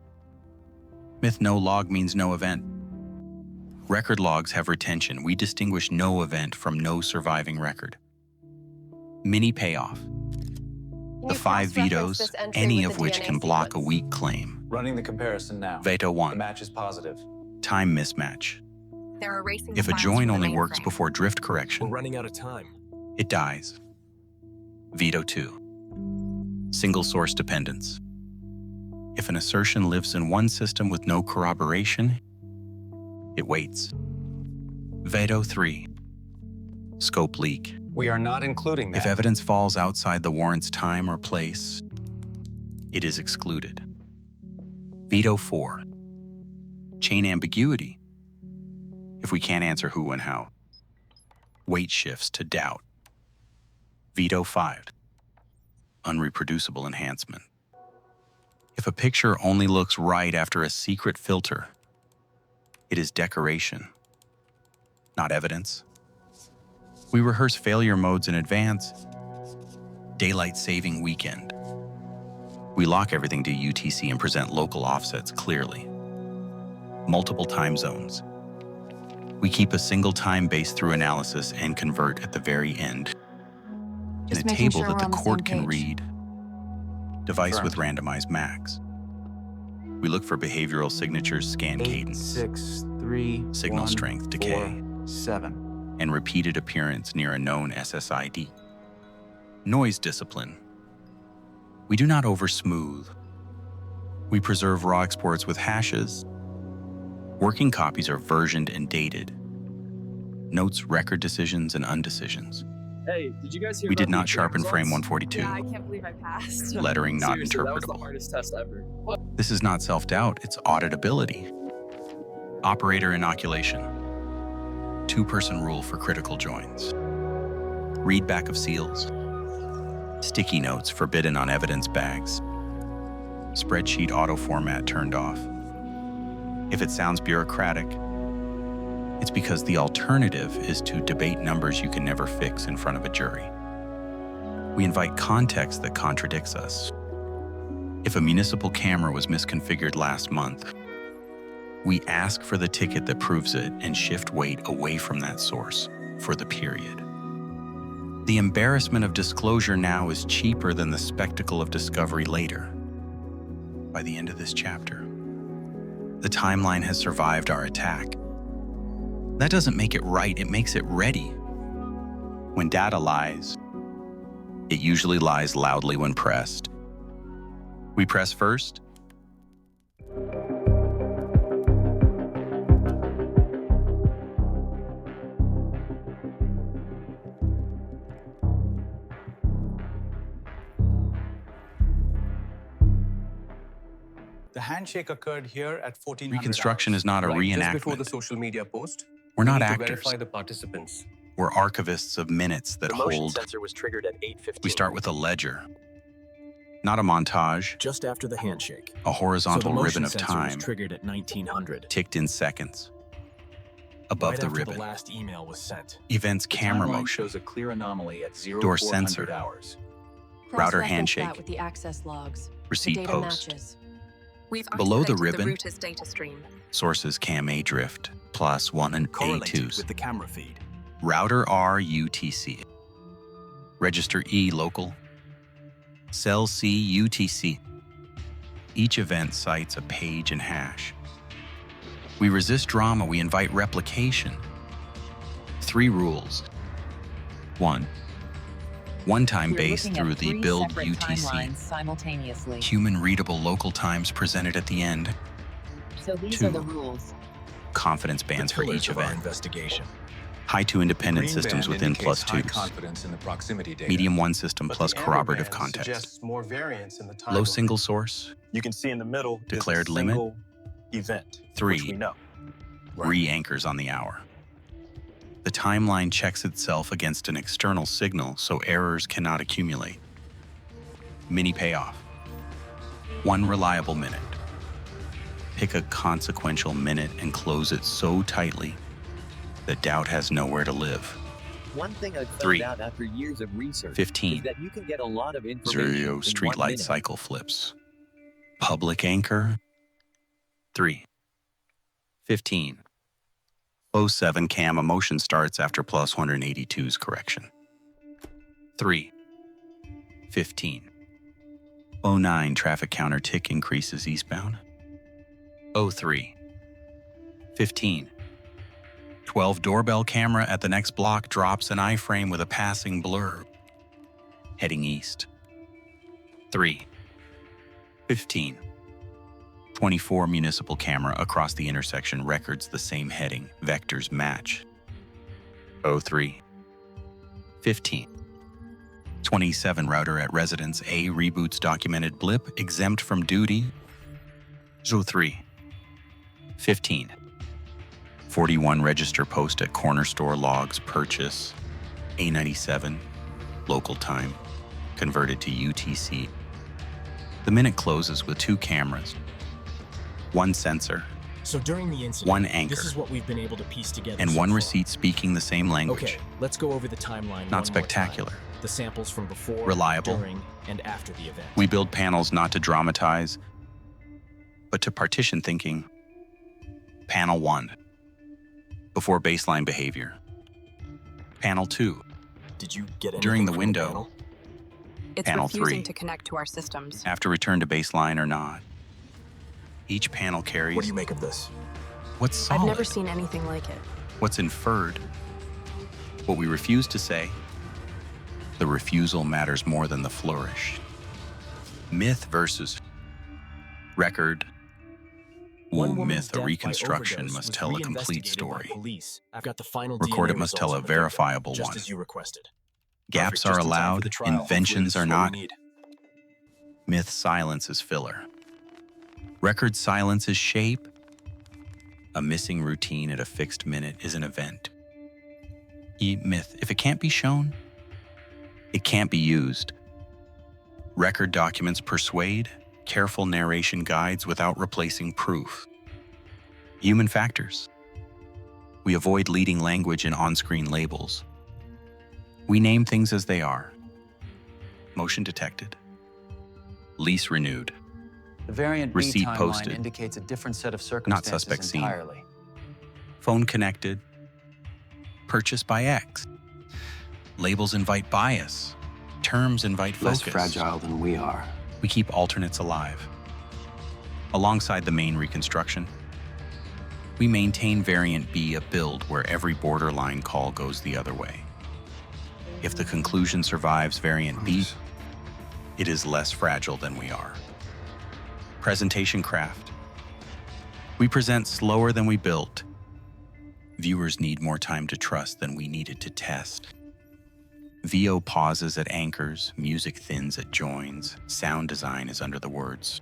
Myth no log means no event. Record logs have retention. We distinguish no event from no surviving record. Mini payoff. The 5 vetoes, any of which can block a weak claim. Running the comparison now. Veto The 1, match is positive. time mismatch. They're erasing the If a files join from the only works mainframe. before drift We're correction, running out of time. it dies. Veto 2. Single source dependence. If an assertion lives in one system with no corroboration, it waits. Veto 3. Scope leak. We are not including that. If evidence falls outside the warrant's time or place, it is excluded. Veto 4. Chain ambiguity. If we can't answer who and how, weight shifts to doubt. Veto 5. Unreproducible enhancement. If a picture only looks right after a secret filter, it is decoration, not evidence. We rehearse failure modes in advance. Daylight saving weekend. We lock everything to UTC and present local offsets clearly. Multiple time zones. We keep a single time base through analysis and convert at the very end. In Just a making table sure that we're the on the court same can page. read. Device with randomized max. We look for behavioral signatures, scan 8, cadence, 6, 3, signal 1, strength decay, 4, 7. and repeated appearance near a known SSID. Noise discipline. We do not oversmooth. We preserve raw exports with hashes. Working copies are versioned and dated. Notes, record decisions, and undecisions. Hey, did you guys hear We about did the not exam sharpen frame results? 142. Yeah, I can't believe I passed. Lettering not Seriously, that was the interpretable. hardest test ever. This is not self-doubt, it's auditability. Operator inoculation. 2-person rule for critical joins. Read back of seals. Sticky notes forbidden on evidence bags. Spreadsheet auto format turned off. If it sounds bureaucratic, it's because the alternative is to debate numbers you can never fix in front of a jury. We invite context that contradicts us. If a municipal camera was misconfigured last month, we ask for the ticket that proves it and shift weight away from that source for the period. The embarrassment of disclosure now is cheaper than the spectacle of discovery later. By the end of this chapter, the timeline has survived our attack. That doesn't make it right, it makes it ready. When data lies, it usually lies loudly when pressed. We press first. The handshake occurred here at 1400 Reconstruction hours. is not a Right, just before reenactment. the social media post. We're We not need to actors. verify the participants. We're archivists of minutes that The motion hold. sensor was triggered at 8:15. We start with a ledger, not a montage, just after the handshake. a horizontal So the motion ribbon of sensor was time triggered at 1900. ticked in seconds. Above right the after ribbon, the last email was sent. events The camera timeline motion, shows a clear anomaly at Door 0400 sensor. hours. Router Cross-reference handshake. that with the access logs. receipt the data post, matches. We've Below the isolated ribbon- the router's data stream. sources cam A drift, plus 1 and Correlated A2s, with the camera feed. router R UTC, register E local, cell C UTC. Each event cites a page and hash. We resist drama, we invite replication. 3 rules. 1. One-time base through the build UTC. Simultaneously. Human-readable local times presented at the end. So these 2. are the rules. Confidence bands The for pillars each of our event. investigation. High 2 independent Green systems band within indicates plus high 2s. confidence in the proximity data. Medium 1 system But plus the amber corroborative band context. suggests more variance in the Low timeline. single source, You can see in the middle is a Declared limit. single event, 3. which we know. re-anchors on the hour. The timeline checks itself against an external signal so errors cannot accumulate. Mini payoff. 1 reliable minute. Pick a consequential minute and close it so tightly that doubt has nowhere to live. One thing I've found 3. out after years of research 15. is that you can get a lot of information Zero in 1 streetlight minute. cycle flips. Public anchor. 3. 15. 07 cam emotion starts after plus 182's correction. 3. 15. 09 traffic counter tick increases eastbound. 03. 15. 12 doorbell camera at the next block drops an iframe with a passing blur. Heading east. 3. 15. 24 municipal camera across the intersection records the same heading. Vectors match. 03. 15. 27 router at residence A reboots documented blip exempt from duty. 03. 15. 41 register post at corner store logs purchase. A97. Local time. Converted to UTC. The minute closes with 2 cameras. 1 sensor. So during the incident, 1 anchor. this is what we've been able to piece together And so 1 far. receipt speaking the same language. Okay, let's go over the timeline. Not spectacular. The samples from before, Reliable. during, and after the event. We build panels not to dramatize, but to partition thinking. Panel 1. Before baseline behavior. Panel 2. Did you get anything During the from window. panel? It's Panel refusing 3. to connect to our systems. After return to baseline or not. Each panel carries What do you make of this? what's solid, I've never seen anything like it. what's inferred, what we refuse to say. The refusal matters more than the flourish. Myth versus record. One Ooh, woman's myth, death a by reconstruction overdose must was tell a complete reinvestigated by story. police. I've got the final Record DNA it must tell results a of the victim, verifiable just one. as you requested. Gaps Perfect, are just in time for allowed, the trial. Hopefully inventions this are is what we not. need. Myth silence is filler. Record silence is shape. A missing routine at a fixed minute is an event. Myth, if it can't be shown, it can't be used. Record documents persuade, careful narration guides without replacing proof. Human factors. We avoid leading language in on-screen labels. We name things as they are. Motion detected. Lease renewed. The variant B Receipt timeline posted. indicates a different set of circumstances suspect seen. entirely. Phone connected. Purchase by X. Labels invite bias. Terms invite focus. Less fragile than we are. We keep alternates alive. Alongside the main reconstruction, we maintain variant B, a build where every borderline call goes the other way. If the conclusion survives variant B, it is less fragile than we are. Presentation craft. We present slower than we built. Viewers need more time to trust than we needed to test. VO pauses at anchors, music thins at joins, sound design is under the words.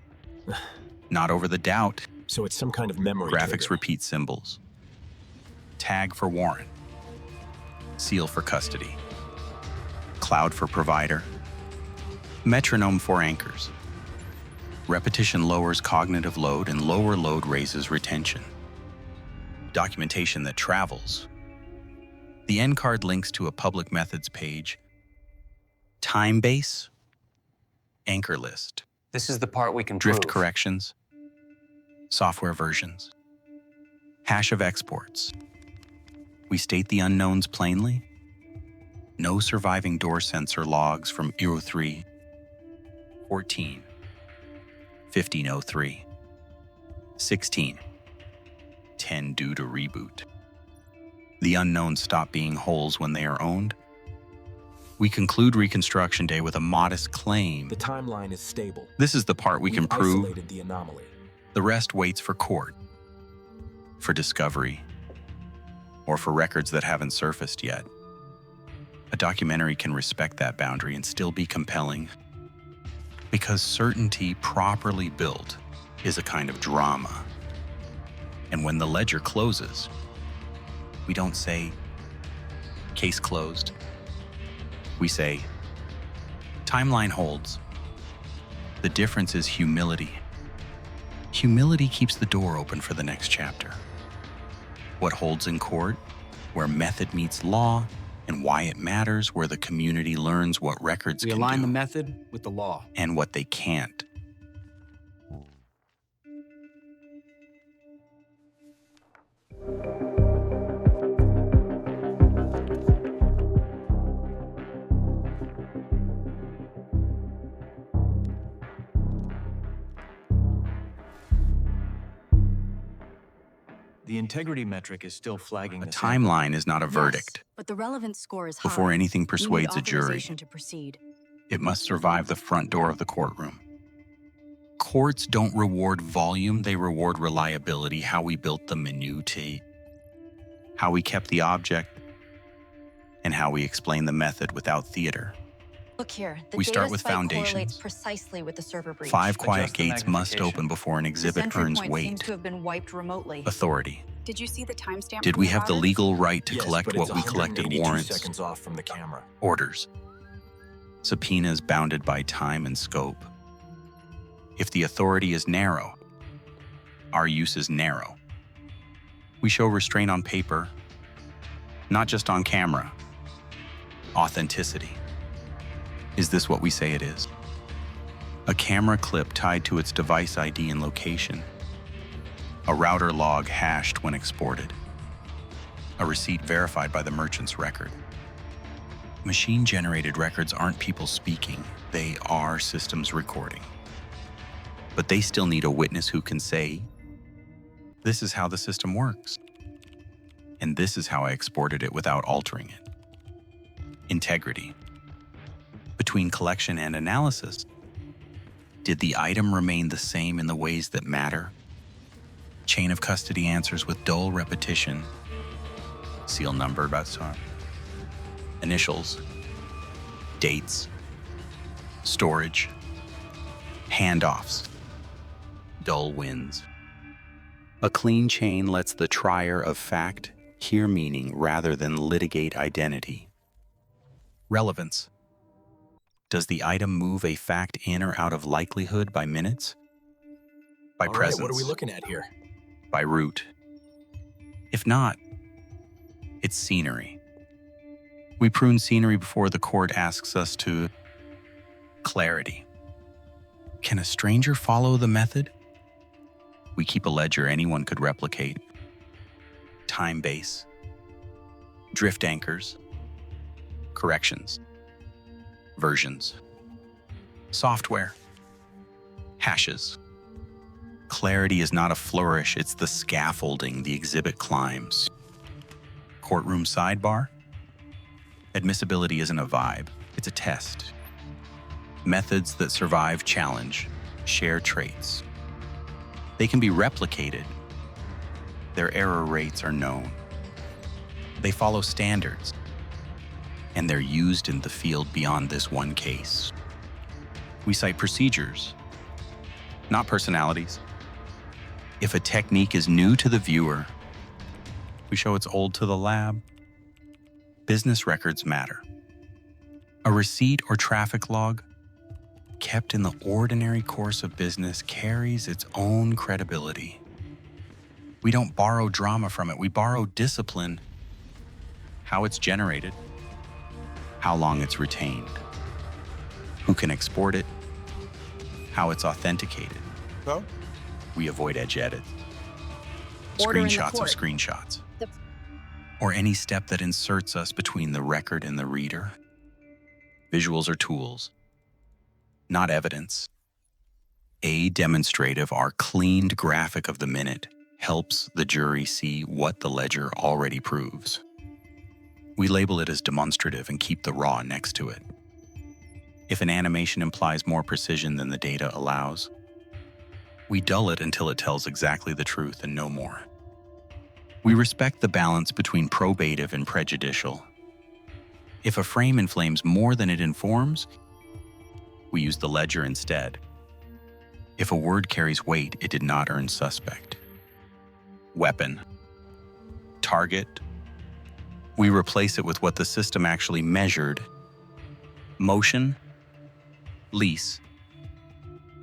Not over the doubt. So it's some kind of memory Graphics trigger. repeat symbols. Tag for warrant. Seal for custody. Cloud for provider. Metronome for anchors. Repetition lowers cognitive load and lower load raises retention. Documentation that travels. The end card links to a public methods page. Time base. Anchor list. This is the part we can Drift prove. corrections. Software versions. Hash of exports. We state the unknowns plainly. No surviving door sensor logs from 03, 14, 1503, 16, 10 due to reboot. The unknowns stop being holes when they are owned. We conclude Reconstruction Day with a modest claim. The timeline is stable. This is the part we can prove. Isolated the anomaly. The rest waits for court, for discovery, or for records that haven't surfaced yet. A documentary can respect that boundary and still be compelling, because certainty properly built is a kind of drama. And when the ledger closes, we don't say, case closed. We say, timeline holds. The difference is humility. Humility keeps the door open for the next chapter. What holds in court, where method meets law, and why it matters, where the community learns what records We can align do the method with the law. and what they can't. The The integrity metric is still flagging A the sample. timeline is not a verdict. But the relevant score is high. Before anything We need persuades a jury, authorization to proceed. it must survive the front door of the courtroom. Courts don't reward volume, they reward reliability, how we built the minutiae, how we kept the object, and how we explain the method without theater. Look here. The We start data with spike foundations. correlates precisely with the server breach. 5 quiet Adjust the gates must magnification. open before an The exhibit sentry earns point weight. seems to have been wiped remotely. Authority. Did you see the timestamp? Did from we the have the router? legal right to Yes, collect but what it's we collected? 182 Warrants, seconds off from the camera. orders, subpoenas bounded by time and scope. If the authority is narrow, our use is narrow. We show restraint on paper, not just on camera. Authenticity. Is this what we say it is? A camera clip tied to its device ID and location. A router log hashed when exported. A receipt verified by the merchant's record. Machine-generated records aren't people speaking, they are systems recording. But they still need a witness who can say, "This is how the system works. And this is how I exported it without altering it." Integrity. Between collection and analysis, did the item remain the same in the ways that matter? Chain of custody answers with dull repetition. Seal number, initials, dates, storage, handoffs, dull wins. A clean chain lets the trier of fact hear meaning rather than litigate identity. Relevance. Does the item move a fact in or out of likelihood by minutes? By All right, presence? what are we looking at here? By route? If not, it's scenery. We prune scenery before the court asks us to. Clarity. Can a stranger follow the method? We keep a ledger anyone could replicate. Time base. Drift anchors. Corrections. Versions. Software. Hashes. Clarity is not a flourish, it's the scaffolding the exhibit climbs. Courtroom sidebar. Admissibility isn't a vibe, it's a test. Methods that survive challenge share traits. They can be replicated. Their error rates are known. They follow standards. And they're used in the field beyond this one case. We cite procedures, not personalities. If a technique is new to the viewer, we show it's old to the lab. Business records matter. A receipt or traffic log kept in the ordinary course of business carries its own credibility. We don't borrow drama from it, we borrow discipline, how it's generated, how long it's retained, who can export it, how it's authenticated. So? We avoid edge edits, Order in the screenshots of court. screenshots, The- or any step that inserts us between the record and the reader. Visuals are tools, not evidence. A demonstrative or cleaned graphic of the minute helps the jury see what the ledger already proves. We label it as demonstrative and keep the raw next to it. If an animation implies more precision than the data allows, we dull it until it tells exactly the truth and no more. We respect the balance between probative and prejudicial. If a frame inflames more than it informs, we use the ledger instead. If a word carries weight, it did not earn suspect. Weapon. Target. We replace it with what the system actually measured. Motion. Lease.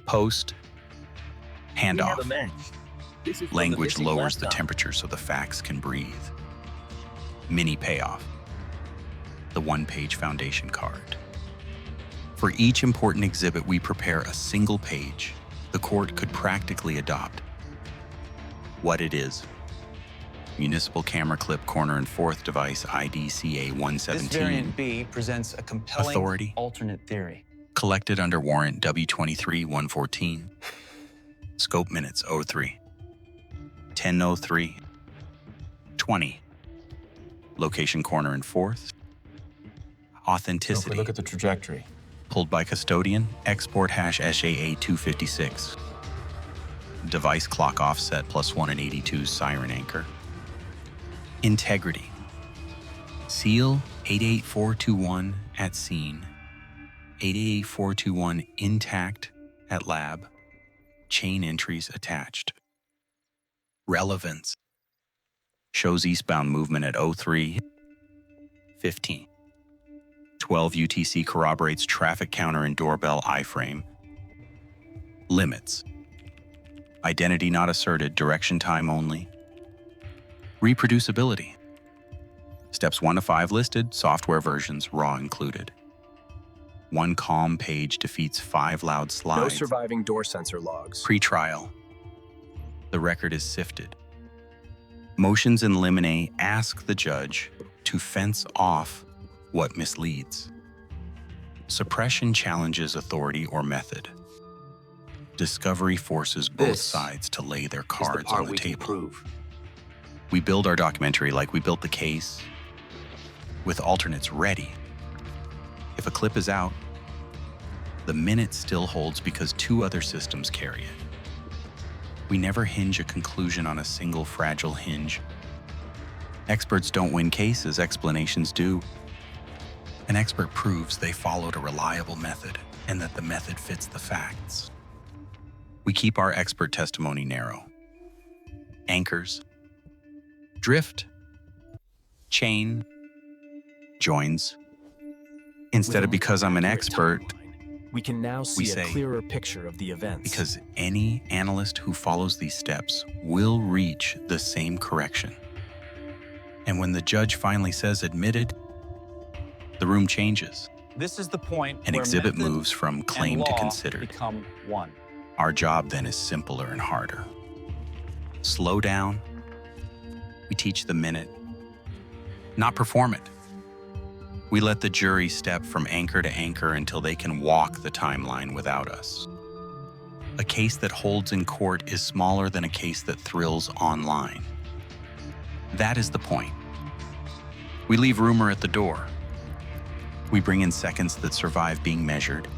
Post. We have Handoff. a match. This is from the Language missing lowers the laptop. temperature so the facts can breathe. Mini payoff. The one-page foundation card. For each important exhibit, we prepare a single page the court could practically adopt. What it is. Municipal camera clip corner and fourth device ID CA117. This variant B presents a compelling Authority. alternate theory. Collected under warrant W23-114. Scope minutes 03. 10:03. 20. Location corner in 4th. Authenticity. Look at the trajectory. Pulled by custodian, export hash SAA256. Device clock offset +1 and 82 siren anchor. Integrity. Seal 88421 at scene. 88421 intact at lab. Chain entries attached. Relevance. Shows eastbound movement at 03:15. 12 UTC corroborates traffic counter and doorbell iframe. Limits. Identity not asserted, direction time only. Reproducibility. Steps 1 to 5 listed, software versions raw included. 1 calm page defeats 5 loud No slides. surviving door sensor logs. Pre-trial. The record is sifted. Motions in limine ask the judge to fence off what misleads. Suppression challenges authority or method. Discovery forces both This sides to lay their Is the cards part on the we can table. prove. We build our documentary like we built the case, with alternates ready. If a clip is out, the minute still holds because 2 other systems carry it. We never hinge a conclusion on a single fragile hinge. Experts don't win cases, explanations do. An expert proves they followed a reliable method and that the method fits the facts. We keep our expert testimony narrow. Anchors, drift, chain, joins. Instead of because I'm an expert, we can now see say, a clearer picture of the events. because any analyst who follows these steps will reach the same correction. And when the judge finally says admitted, the room changes. This is the point An where exhibit method moves from and claim to law considered. become one. Our job then is simpler and harder. Slow down. We teach the minute, not perform it. We let the jury step from anchor to anchor until they can walk the timeline without us. A case that holds in court is smaller than a case that thrills online. That is the point. We leave rumor at the door. We bring in seconds that survive being measured.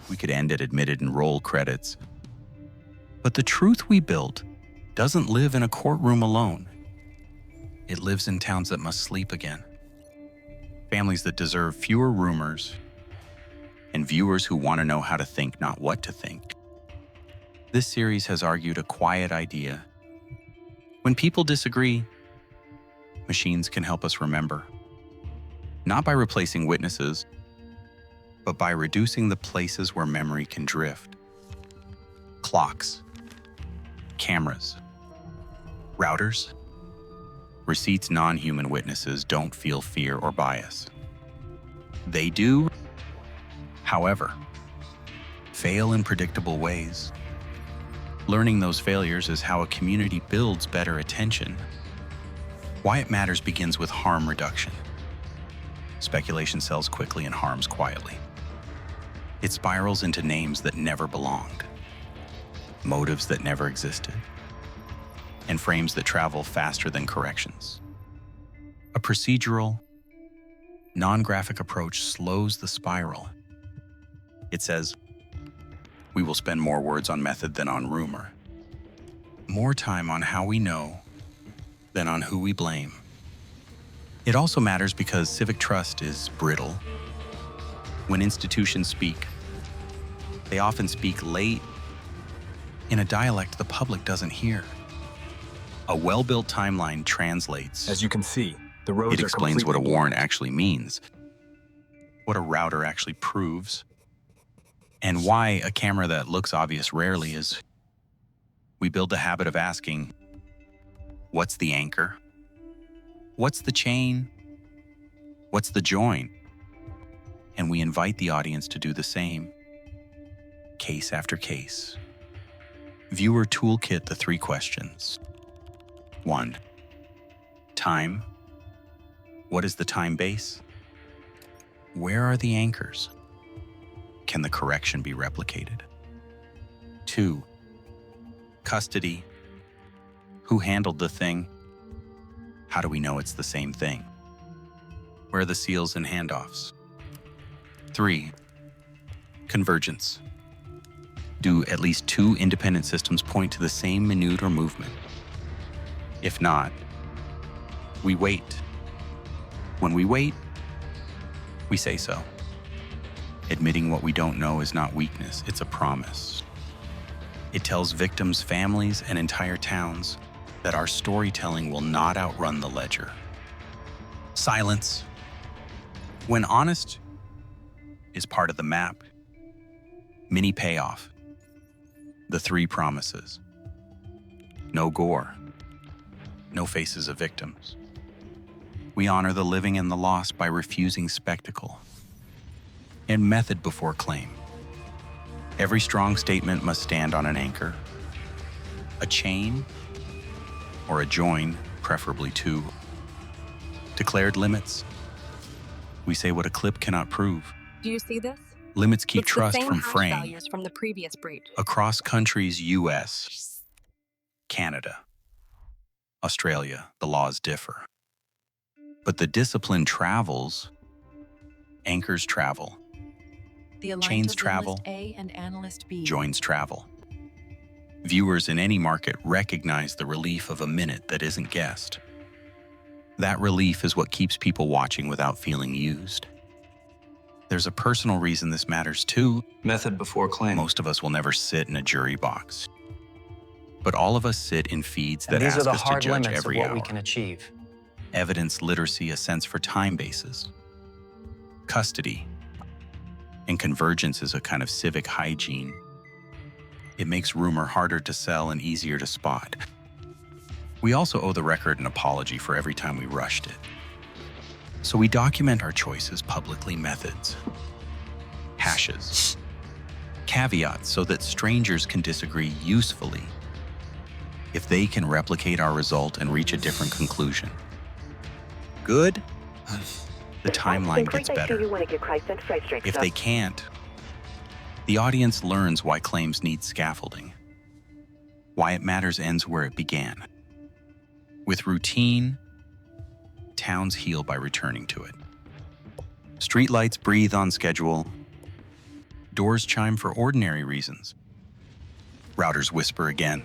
We could end at admitted and roll credits. But the truth we built doesn't live in a courtroom alone. It lives in towns that must sleep again. Families that deserve fewer rumors, and viewers who want to know how to think, not what to think. This series has argued a quiet idea. When people disagree, machines can help us remember. Not by replacing witnesses, but by reducing the places where memory can drift. Clocks, cameras, routers, receipts non-human witnesses don't feel fear or bias. They do, however, fail in predictable ways. Learning those failures is how a community builds better attention. Why it matters begins with harm reduction. Speculation sells quickly and harms quietly. It spirals into names that never belonged, motives that never existed, and frames that travel faster than corrections. A procedural, non-graphic approach slows the spiral. It says, we will spend more words on method than on rumor, more time on how we know than on who we blame. It also matters because civic trust is brittle. When institutions speak, they often speak late in a dialect the public doesn't hear. A well-built timeline translates. As you can see, the roads It are explains what a completely warrant blocked. actually means, what a router actually proves, and why a camera that looks obvious rarely is. We build the habit of asking, what's the anchor? What's the chain? What's the join? And we invite the audience to do the same, case after case, Viewer Toolkit, the 3 questions. 1. Time. What is the time base? Where are the anchors? Can the correction be replicated? 2. Custody. Who handled the thing? How do we know it's the same thing? Where are the seals and handoffs? 3. Convergence. Do at least 2 independent systems point to the same minute or movement? If not, we wait. When we wait, we say so. Admitting what we don't know is not weakness, it's a promise. It tells victims, families, and entire towns that our storytelling will not outrun the ledger. Silence, when honest, is part of the map. Mini payoff. The 3 promises. No gore. No faces of victims. We honor the living and the lost by refusing spectacle. And method before claim. Every strong statement must stand on an anchor, a chain, or a join, preferably 2. Declared limits. We say what a clip cannot prove. Do you see this? Limits keep It's trust the same from hash fraying. values from the previous breach. Across countries, US, Canada, Australia, the laws differ. But the discipline travels, anchors travel, The chains Alliance's travel, Analyst A and Analyst B. joins travel. Viewers in any market recognize the relief of a minute that isn't guessed. That relief is what keeps people watching without feeling used. There's a personal reason this matters too. Method before claim. Most of us will never sit in a jury box. But all of us sit in feeds And that these ask are the us to hard judge limits of every what hour. we can achieve. Evidence literacy, a sense for time bases. Custody. And convergence is a kind of civic hygiene. It makes rumor harder to sell and easier to spot. We also owe the record an apology for every time we rushed it. So we document our choices publicly, methods, hashes, caveats so that strangers can disagree usefully if they can replicate our result and reach a different conclusion. Good? The timeline gets better. If they can't, the audience learns why claims need scaffolding. Why it matters ends where it began. With routine, towns heal by returning to it. Streetlights breathe on schedule. Doors chime for ordinary reasons. Routers whisper again.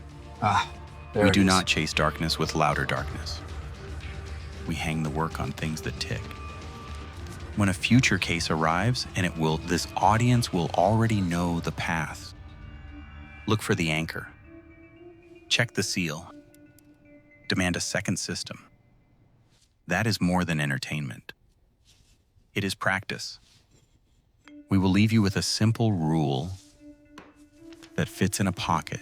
There We it do is. not chase darkness with louder darkness. We hang the work on things that tick. When a future case arrives, and this audience will already know the path. Look for the anchor. Check the seal. Demand a second system. That is more than entertainment. It is practice. We will leave you with a simple rule that fits in a pocket.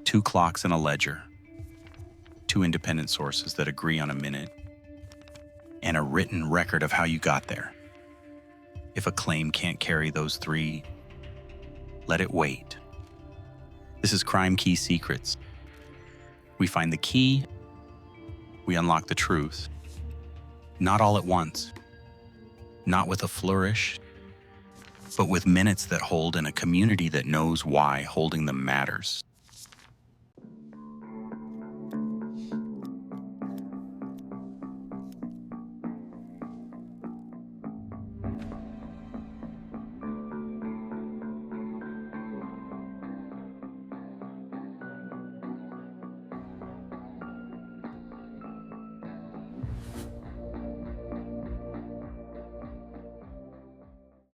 2 clocks and a ledger. 2 independent sources that agree on a minute. And a written record of how you got there. If a claim can't carry those 3, let it wait. This is Crime Key Secrets. We find the key, we unlock the truth. Not all at once, not with a flourish, but with minutes that hold in a community that knows why holding them matters.